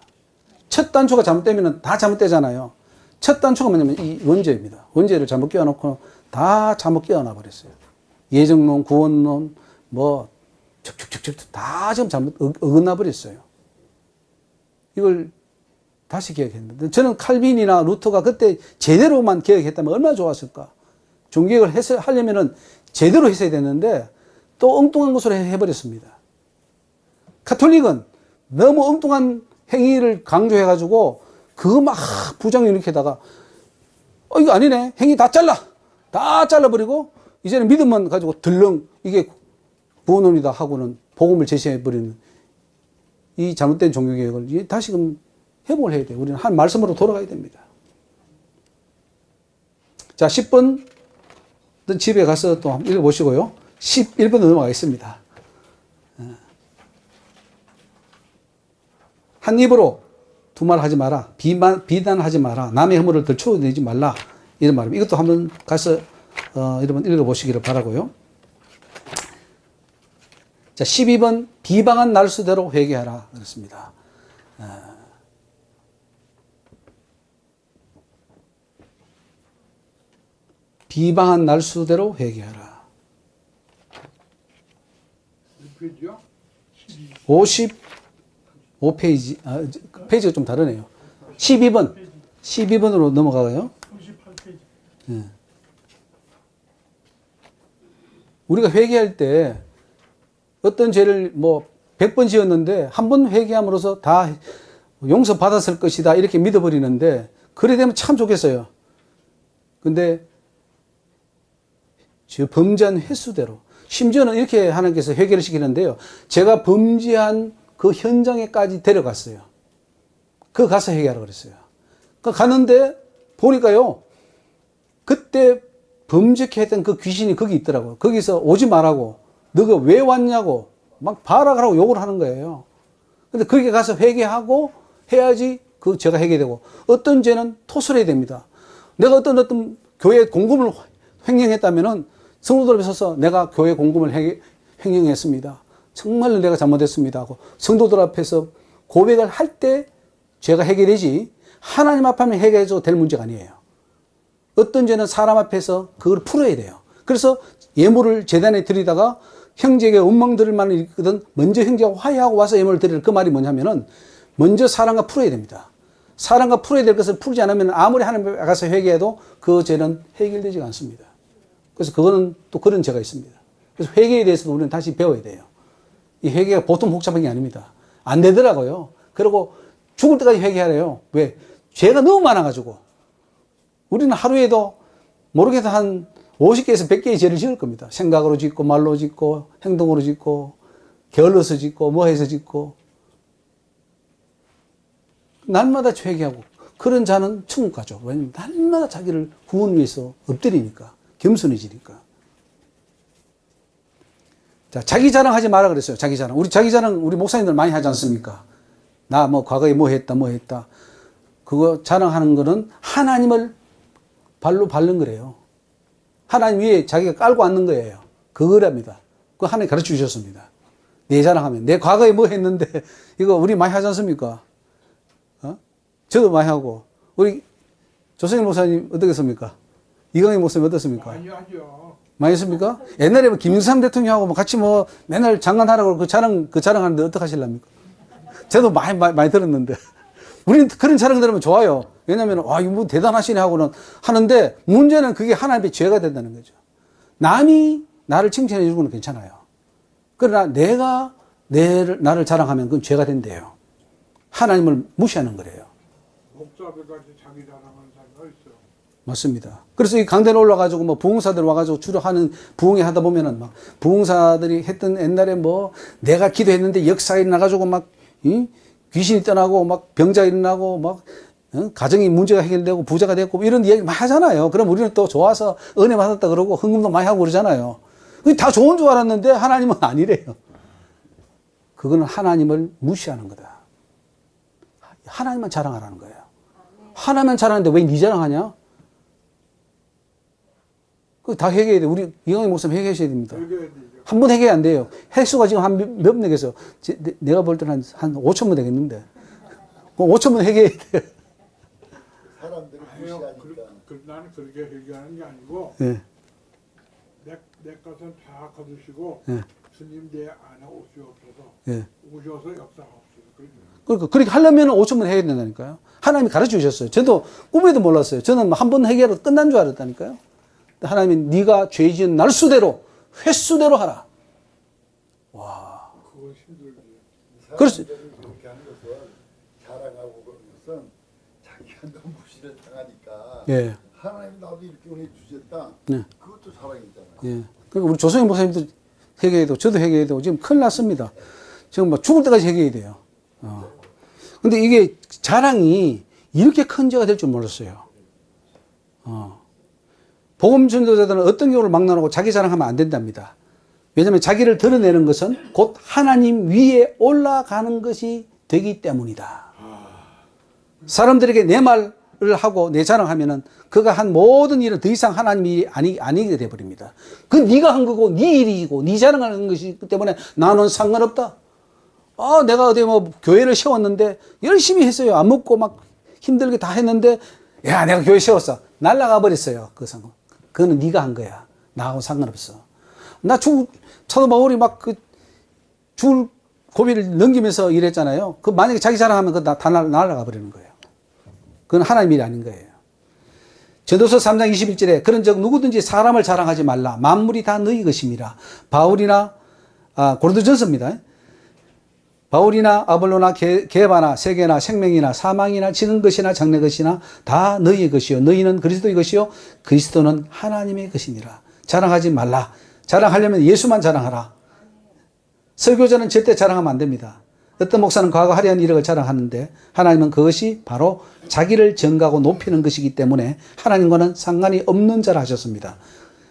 첫 단초가 잘못되면 다 잘못되잖아요. 첫 단초가 뭐냐면 이 원죄입니다. 원죄를 잘못 끼워놓고 다 잘못 끼워놔 버렸어요. 예정론, 구원론, 뭐, 척척척척 다 지금 잘못 어긋나 버렸어요. 이걸 다시 개혁했는데, 저는 칼빈이나 루터가 그때 제대로만 개혁했다면 얼마나 좋았을까. 종교개혁을 하려면은 제대로 했어야 됐는데, 또 엉뚱한 것으로 해버렸습니다. 가톨릭은 너무 엉뚱한 행위를 강조해가지고, 그거 막 부정 일으키다가, 이거 아니네. 행위 다 잘라버리고, 이제는 믿음만 가지고 덜렁, 이게 구원론이다 하고는 복음을 제시해버리는 이 잘못된 종교개혁을 다시금 회복을 해야 돼요. 우리는 한 말씀으로 돌아가야 됩니다. 자, 10번 집에 가서 또 한번 읽어보시고요. 11번 넘어가겠습니다. 한 입으로 두 말 하지 마라. 비난하지 마라. 남의 허물을 들춰내지 말라. 이런 말입니다. 이것도 한번 가서 여러분 읽어보시기를 바라고요. 자, 12번 비방한 날수대로 회개하라. 그렇습니다. 비방한 날수대로 회개하라. 몇 페이지야? 55페이지, 페이지가 좀 다르네요. 12번으로 넘어가요. 38페이지. 예. 우리가 회개할 때 어떤 죄를 뭐 100번 지었는데 한 번 회개함으로써 다 용서받았을 것이다 이렇게 믿어버리는데, 그래 되면 참 좋겠어요. 근데 저 범죄한 횟수대로, 심지어는 이렇게 하나님께서 회개를 시키는데요. 제가 범죄한 그 현장에까지 데려갔어요. 그 가서 회개하라고 그랬어요. 그 가는데 보니까요, 그때 범죄케 했던 그 귀신이 거기 있더라고요. 거기서 오지 말라고, 너가 왜 왔냐고 막 발악을 하고 욕을 하는 거예요. 근데 거기 가서 회개하고 해야지 그 죄가 해결되고, 어떤 죄는 토설해야 됩니다. 내가 어떤 교회 공금을 횡령했다면은 성도들 앞에 서서 내가 교회 공금을 횡령했습니다. 정말로 내가 잘못했습니다 하고 성도들 앞에서 고백을 할 때 죄가 해결되지, 하나님 앞에 하면 해결해도 될 문제가 아니에요. 어떤 죄는 사람 앞에서 그걸 풀어야 돼요. 그래서 예물을 제단에 드리다가 형제에게 원망 들을 만은 있거든 먼저 형제와 화해하고 와서 예물을 드리라. 그 말이 뭐냐면은 먼저 사랑과 풀어야 됩니다. 사랑과 풀어야 될 것을 풀지 않으면 아무리 하나님 앞에 가서 회개해도 그 죄는 해결되지 않습니다. 그래서 그거는 또 그런 죄가 있습니다. 그래서 회개에 대해서도 우리는 다시 배워야 돼요. 이 회개가 보통 복잡한 게 아닙니다. 안 되더라고요. 그리고 죽을 때까지 회개하래요. 왜? 죄가 너무 많아가지고. 우리는 하루에도 모르겠어 한 50개에서 100개의 죄를 지을 겁니다. 생각으로 짓고, 말로 짓고, 행동으로 짓고, 게을러서 짓고, 뭐 해서 짓고. 날마다 회개하고. 그런 자는 천국 가죠. 왜냐면 날마다 자기를 구원 위해서 엎드리니까. 겸손해지니까. 자, 자기 자랑하지 마라 그랬어요. 자기 자랑. 자기 자랑 우리 목사님들 많이 하지 않습니까? 나 뭐 과거에 뭐 했다. 그거 자랑하는 거는 하나님을 발로 밟는 거래요. 하나님 위에 자기가 깔고 앉는 거예요. 그거랍니다. 그거 하나님 가르쳐 주셨습니다. 내 자랑하면. 내 과거에 뭐 했는데, 이거 우리 많이 하지 않습니까? 저도 많이 하고. 우리 조성일 목사님 어떻겠습니까? 이강희 목사님 어떻습니까? 많이 하죠. 많이 했습니까? 옛날에 뭐 김일삼 대통령하고 뭐 같이 뭐 맨날 장관하라고 그 자랑하는데 어떡하실랍니까? 저도 많이 들었는데. 우리는 그런 자랑 들으면 좋아요. 왜냐면, 와, 이거 뭐 대단하시네 하고는 하는데, 문제는 그게 하나님의 죄가 된다는 거죠. 남이 나를 칭찬해 주는 건 괜찮아요. 그러나 내가 나를 자랑하면 그건 죄가 된대요. 하나님을 무시하는 거래요. 목사들까지 자기 자랑하는 사람이 있어. 맞습니다. 그래서 이 강단에 올라가지고 뭐 부흥사들 와가지고 주로 하는 부흥회 하다 보면은 막 부흥사들이 했던 옛날에 뭐 내가 기도했는데 역사에 나가지고 막 귀신이 떠나고 막 병자 일어나고 막 가정이 문제가 해결되고 부자가 됐고 이런 이야기 많이 하잖아요. 그럼 우리는 또 좋아서 은혜 받았다 그러고 헌금도 많이 하고 그러잖아요. 그게 다 좋은 줄 알았는데 하나님은 아니래요. 그거는 하나님을 무시하는 거다. 하나님만 자랑하라는 거예요. 하나님만 자랑하는데 왜 네 자랑하냐? 그거 다 회개해야 돼. 우리 이강희 목사님 회개하셔야 됩니다. 한 번 회개 안 돼요. 횟수가 지금 한 몇 내겠어. 내가 볼 때는 한 5천 번 되겠는데. 5천 번 회개해야 돼요. 사람들이 무시하니까. 나는 그렇게 회개하는 게 아니고 네. 내 것은 다 거두시고 네. 주님 내 안에 오시옵소서. 네. 오셔서 역사하옵소서. 그러니까 그렇게 하려면 5천 번 해야 된다니까요. 하나님이 가르쳐 주셨어요. 저도 꿈에도 몰랐어요. 저는 한 번 회개하러 끝난 줄 알았다니까요. 하나님이 네가 죄 지은 날수대로 횟수대로 하라. 와. 그거 힘들지. 그렇지. 사람들이 그렇게 하는 것은 자랑하고 그런 것은 자기가 너무 무시를 당하니까 예. 하나님이 나도 이렇게 은혜 주셨다. 네. 그것도 자랑이잖아요. 예. 그러니까 우리 조성인 목사님도 회개해야 되고 저도 회개해야 되고 지금 큰일 났습니다. 지금 막 죽을 때까지 회개해야 돼요. 근데 이게 자랑이 이렇게 큰 죄가 될 줄 몰랐어요. 복음 전도자들은 어떤 경우를 막론하고 자기 자랑하면 안 된답니다. 왜냐하면 자기를 드러내는 것은 곧 하나님 위에 올라가는 것이 되기 때문이다. 사람들에게 내 말을 하고 내 자랑하면은 그가 한 모든 일은 더 이상 하나님 일이 아니게 돼버립니다. 그건 네가 한 거고 네 일이고 네 자랑하는 것이기 때문에 나는 상관없다. 내가 어디 뭐 교회를 세웠는데 열심히 했어요. 안 먹고 막 힘들게 다 했는데 야 내가 교회 세웠어. 날아가 버렸어요. 그 상관. 그거는 네가 한 거야. 나하고 상관없어. 나 사도 바울이 막 줄 고비를 넘기면서 일했잖아요. 그 만약에 자기 자랑하면 그거 다 날아가 버리는 거예요. 그건 하나님 일이 아닌 거예요. 전도서 3장 21절에 그런 적 누구든지 사람을 자랑하지 말라. 만물이 다 너희 것임이라. 바울이나 고린도전서입니다. 바울이나 아볼로나 게바나 세계나 생명이나 사망이나 지는 것이나 장래 것이나 다 너희의 것이요 너희는 그리스도의 것이요 그리스도는 하나님의 것이니라. 자랑하지 말라. 자랑하려면 예수만 자랑하라. 설교자는 절대 자랑하면 안 됩니다. 어떤 목사는 과거 화려한 이력을 자랑하는데 하나님은 그것이 바로 자기를 증가하고 높이는 것이기 때문에 하나님과는 상관이 없는 자라 하셨습니다.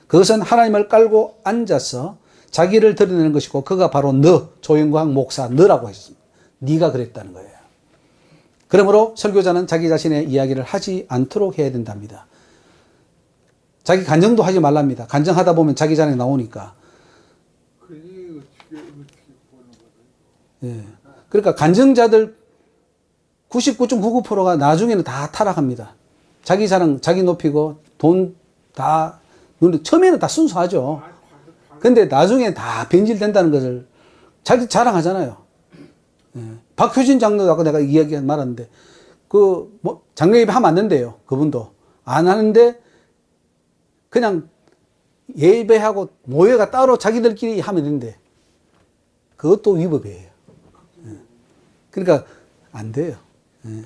그것은 하나님을 깔고 앉아서 자기를 드러내는 것이고 그가 바로 너 조영광 목사 너라고 하셨습니다. 네가 그랬다는 거예요. 그러므로 설교자는 자기 자신의 이야기를 하지 않도록 해야 된답니다. 자기 간증도 하지 말랍니다. 간증하다 보면 자기 자랑이 나오니까. 그러니 어떻게 보는 거죠? 예. 그러니까 간증자들 99.99%가 나중에는 다 타락합니다. 자기 자랑, 자기 높이고 돈 다 처음에는 다 순수하죠. 근데 나중에 다 변질된다는 것을 자기 자랑하잖아요. 예. 박효진 장로도 아까 내가 이야기 말았는데, 뭐, 장례 예배 하면 안 된대요. 그분도. 안 하는데, 그냥 예배하고 모회가 따로 자기들끼리 하면 된대. 그것도 위법이에요. 예. 그러니까, 안 돼요. 예.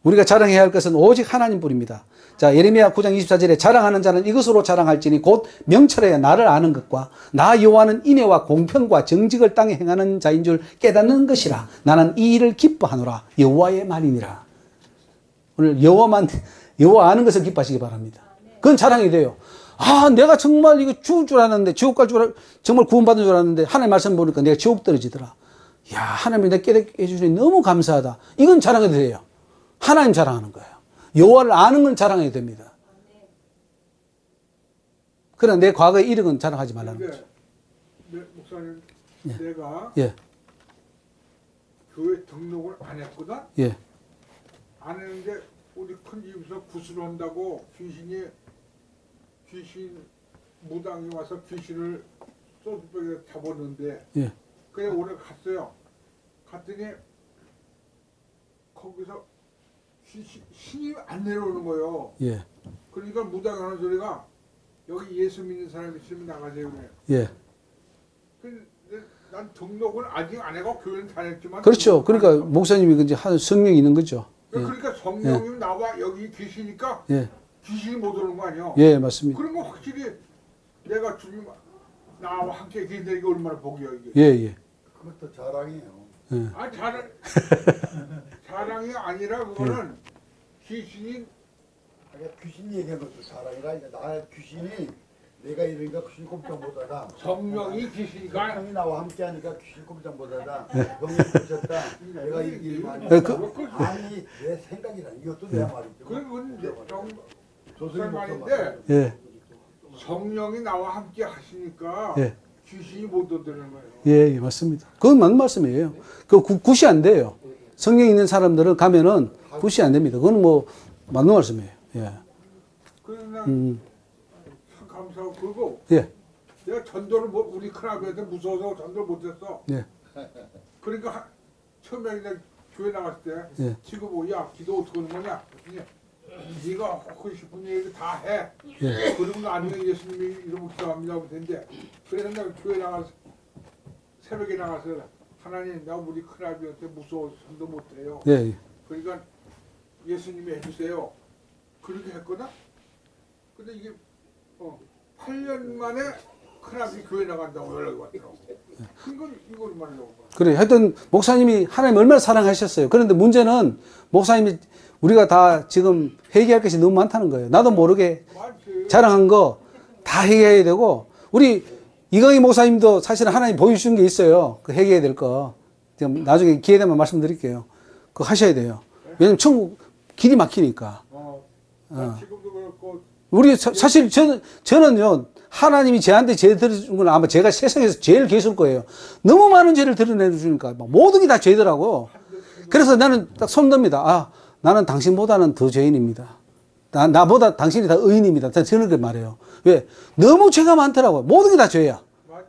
우리가 자랑해야 할 것은 오직 하나님 뿐입니다. 자, 예레미야 9장 24절에 자랑하는 자는 이것으로 자랑할지니 곧 명철하여 나를 아는 것과 나 여호와는 인애와 공평과 정직을 땅에 행하는 자인 줄 깨닫는 것이라. 나는 이 일을 기뻐하노라. 여호와의 말이니라. 오늘 여호와 아는 것을 기뻐하시기 바랍니다. 그건 자랑이 돼요. 아, 내가 정말 이거 죽을 줄 알았는데, 지옥 갈 줄 정말 구원받은 줄 알았는데 하나님 말씀 보니까 내가 지옥 떨어지더라. 야, 하나님이 내가 깨닫게 해주시니 너무 감사하다. 이건 자랑이 돼요. 하나님 자랑하는 거예요. 여호와를 아는 건 자랑해야 됩니다. 그러나 내 과거의 이력은 자랑하지 말라는 거죠. 목사님, 예. 내가 예, 교회 등록을 안 했거든? 예, 안 했는데 우리 큰 집에서 구슬을 한다고 귀신 무당이 와서 귀신을 소주병에 잡았는데 예, 그냥 오늘 갔어요. 갔더니 거기서 신이 안 내려오는 거예요. 예, 그러니까 무당이 하는 소리가 여기 예수 믿는 사람 있으면 나가세요 그래요. 예. 근데 난 등록을 아직 안 해고 교회는 다녔지만 그렇죠. 그러니까 목사님이 이제 한 성령이 있는 거죠. 예, 그러니까 성령님 나와 여기 계시니까 예, 귀신이 못 오는 거 아니에요. 예, 맞습니다. 그러면 확실히 내가 주님 나와 함께 계신다 이게 얼마나 복이야 이게. 예, 예, 그것도 자랑이에요. 예. 아 자랑이 아니라 그거는 귀신이 귀신 얘기한 것도 자랑이라. 이제 나 귀신이 내가 이러니까 귀신 꼼짝 못하다. 성령이 귀신이가 성령이 나와 함께하니까 귀신 꼼짝 못하다. 병이 고쳤다. 내가 이길 많이. 아니 내 생각이라 이것도 내 말이죠. 그건 조선이 말인데 예, 성령이 나와 함께 하시니까 예. 귀신이 못 오드는 거예요. 예, 예, 맞습니다. 그건 맞는 말씀이에요. 그 굿이 안 돼요. 성령 있는 사람들은 가면은 굿이 안 됩니다. 그건 뭐 맞는 말씀이에요. 예. 그래서 난 참 감사하고 그리고 예, 내가 전도를 우리 큰아버지한테 무서워서 전도를 못했어. 예, 그러니까 처음에 그냥 교회 나갔을 때 예. 지금 뭐야 기도 어떻게 하는 거냐? 그랬더니 네가 하고 싶은 얘기 다 해. 예. 그리고 나중에 예수님이 이름을 기도합니다 하면 된대. 그래서 내가 교회 나가서 새벽에 나가서 하나님 나 우리 큰아버지한테 무서워서 전도 못해요. 예, 예. 그러니까 예수님이 해주세요. 그렇게 했거든. 근데 이게 8년 만에 큰아버지 교회 나간다고 연락이 왔더라고. 그건 이걸 말하려고. 그래. 하여튼 목사님이 하나님 얼마나 사랑하셨어요. 그런데 문제는 목사님이 우리가 다 지금 회개할 것이 너무 많다는 거예요. 나도 모르게 맞지. 자랑한 거 다 회개해야 되고, 우리 이강희 목사님도 사실은 하나님 보여주신 게 있어요. 그 회개해야 될 거. 지금 나중에 기회 되면 말씀드릴게요. 그거 하셔야 돼요. 왜냐면 천국 길이 막히니까. 지금도 그렇고 우리 사실 저는요, 하나님이 저한테 죄 들어준 건 아마 제가 세상에서 제일 괴수일 거예요. 너무 많은 죄를 드러내주니까 모든 게 다 죄더라고. 그래서 나는 딱 손듭니다. 아, 나는 당신보다는 더 죄인입니다. 나보다 당신이 다 의인입니다. 저는 그렇게 말해요. 왜? 너무 죄가 많더라고요. 모든 게 다 죄야. 맞아요.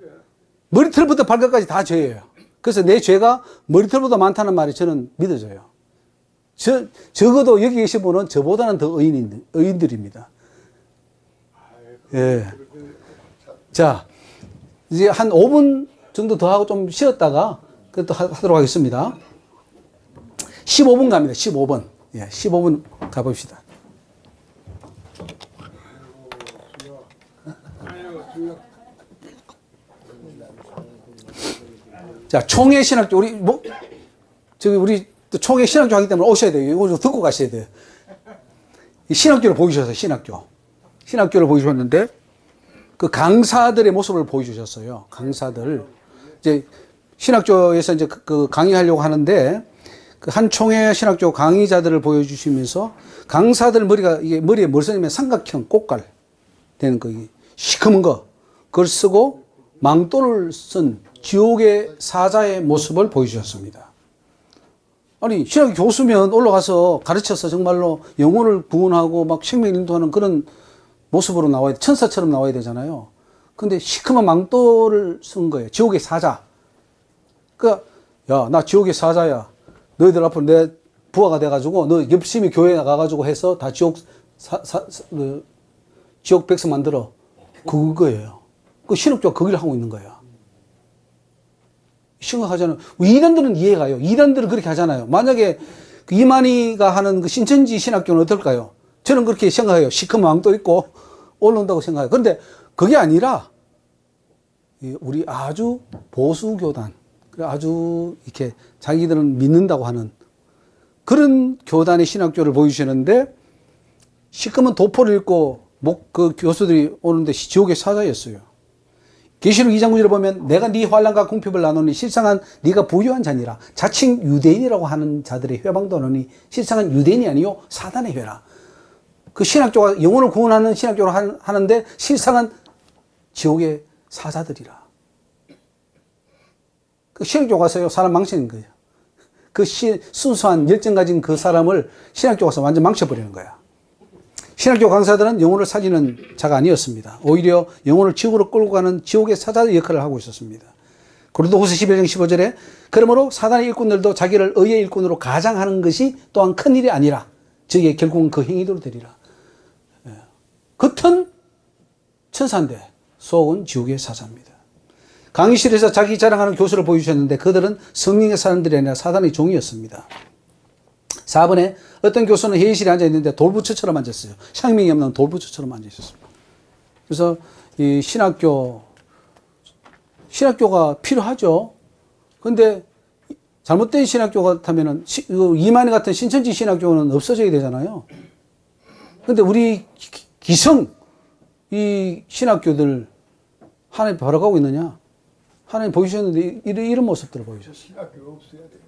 머리털부터 발끝까지 다 죄예요. 그래서 내 죄가 머리털보다 많다는 말이 저는 믿어져요. 적어도 여기 계신 분은 저보다는 더 의인들입니다. 예. 자, 이제 한 5분 정도 더 하고 좀 쉬었다가 그것도 하도록 하겠습니다. 15분 갑니다. 15분. 예, 15분 가봅시다. 자, 총회 신학교, 우리 또 총회 신학교 하기 때문에 오셔야 돼요. 이거 좀 듣고 가셔야 돼요. 이 신학교를 보여주셔서 신학교를 보여주셨는데, 그 강사들의 모습을 보여주셨어요. 강사들. 이제 신학교에서 이제 그 강의하려고 하는데, 그 한 총회 신학교 강의자들을 보여주시면서, 강사들 머리에 뭘 쓰냐면 삼각형 꽃갈 되는 거, 시커먼 거, 그걸 쓰고 망토를 쓴 지옥의 사자의 모습을 보여주셨습니다. 아니, 신학교 교수면 올라가서 가르쳐서 정말로 영혼을 구원하고 막 생명 인도하는 그런 모습으로 나와야 돼. 천사처럼 나와야 되잖아요. 근데 시커먼 망토를 쓴 거예요. 지옥의 사자. 그러니까 야, 나 지옥의 사자야. 너희들 앞으로 내 부하가 돼가지고 너 열심히 교회에 나가가지고 해서 다 지옥 백성 만들어. 그거예요. 그 신학교가 그 일을 하고 있는 거예요. 심각하잖아요. 이단들은 이해가요. 이단들은 그렇게 하잖아요. 만약에 그 이만희가 하는 그 신천지 신학교는 어떨까요? 저는 그렇게 생각해요. 시커먼 망토 있고 올라온다고 생각해요. 그런데 그게 아니라 우리 아주 보수 교단, 아주 이렇게 자기들은 믿는다고 하는 그런 교단의 신학교를 보여주시는데 시커먼 도포를 입고 그 교수들이 오는데 지옥의 사자였어요. 계시록 2장 9절을 보면 내가 네 환난과 궁핍을 나누니 실상은 네가 부유한 자니라. 자칭 유대인이라고 하는 자들의 회방도 하느니 실상은 유대인이 아니요 사단의 회라. 그 신학교가 영혼을 구원하는 신학교로 하는데 실상은 지옥의 사자들이라. 그 신학교 가서요 사람 망치는 거예요. 그 순수한 열정 가진 그 사람을 신학교 가서 완전 망쳐버리는 거야. 신학교 강사들은 영혼을 살리는 자가 아니었습니다. 오히려 영혼을 지옥으로 끌고 가는 지옥의 사자의 역할을 하고 있었습니다. 고린도후서 11장 15절에 그러므로 사단의 일꾼들도 자기를 의의 일꾼으로 가장하는 것이 또한 큰일이 아니라 저게 결국은 그 행위대로 되리라. 겉은 천사인데 속은 지옥의 사자입니다. 강의실에서 자기 자랑하는 교수를 보여주셨는데 그들은 성령의 사람들이 아니라 사단의 종이었습니다. 4번에 어떤 교수는 회의실에 앉아있는데 돌부처처럼 앉았어요. 생명이 없는 돌부처처럼 앉아있었습니다. 그래서 이 신학교가 필요하죠. 근데 잘못된 신학교 같으면은 이만희 같은 신천지 신학교는 없어져야 되잖아요. 근데 우리 기성 이 신학교들 하나님 바라가고 있느냐? 하나님 보여주셨는데 이런 모습들을 보여주셨어요. 신학교가 없어야 돼요.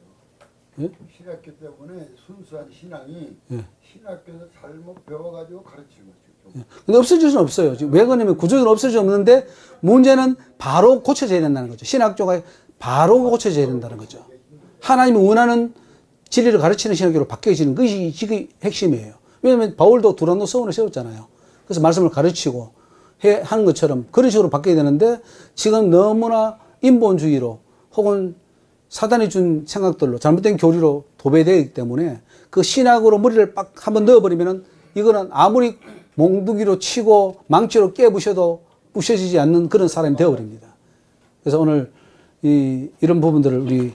예? 신학교 때문에 순수한 신앙이 예. 신학교에서 잘못 배워가지고 가르치는 거죠. 예. 근데 없어질 수는 없어요. 지금 왜 그러냐면 구조적으로 없어질 수 없는데 문제는 바로 고쳐져야 된다는 거죠. 신학교가 바로 고쳐져야 된다는 거죠. 하나님이 원하는 진리를 가르치는 신학교로 바뀌어지는 것이 지금 핵심이에요. 왜냐하면 바울도 두란노 서원을 세웠잖아요. 그래서 말씀을 가르치고 하는 것처럼 그런 식으로 바뀌어야 되는데 지금 너무나 인본주의로 혹은 사단이 준 생각들로 잘못된 교리로 도배되어 있기 때문에 그 신학으로 머리를 빡 한번 넣어버리면은 이거는 아무리 몽둥이로 치고 망치로 깨부셔도 부셔지지 않는 그런 사람이 되어버립니다. 그래서 오늘 이런 부분들을 우리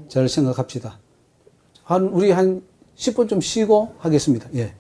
잘 생각합시다. 우리 한 10분 좀 쉬고 하겠습니다. 예.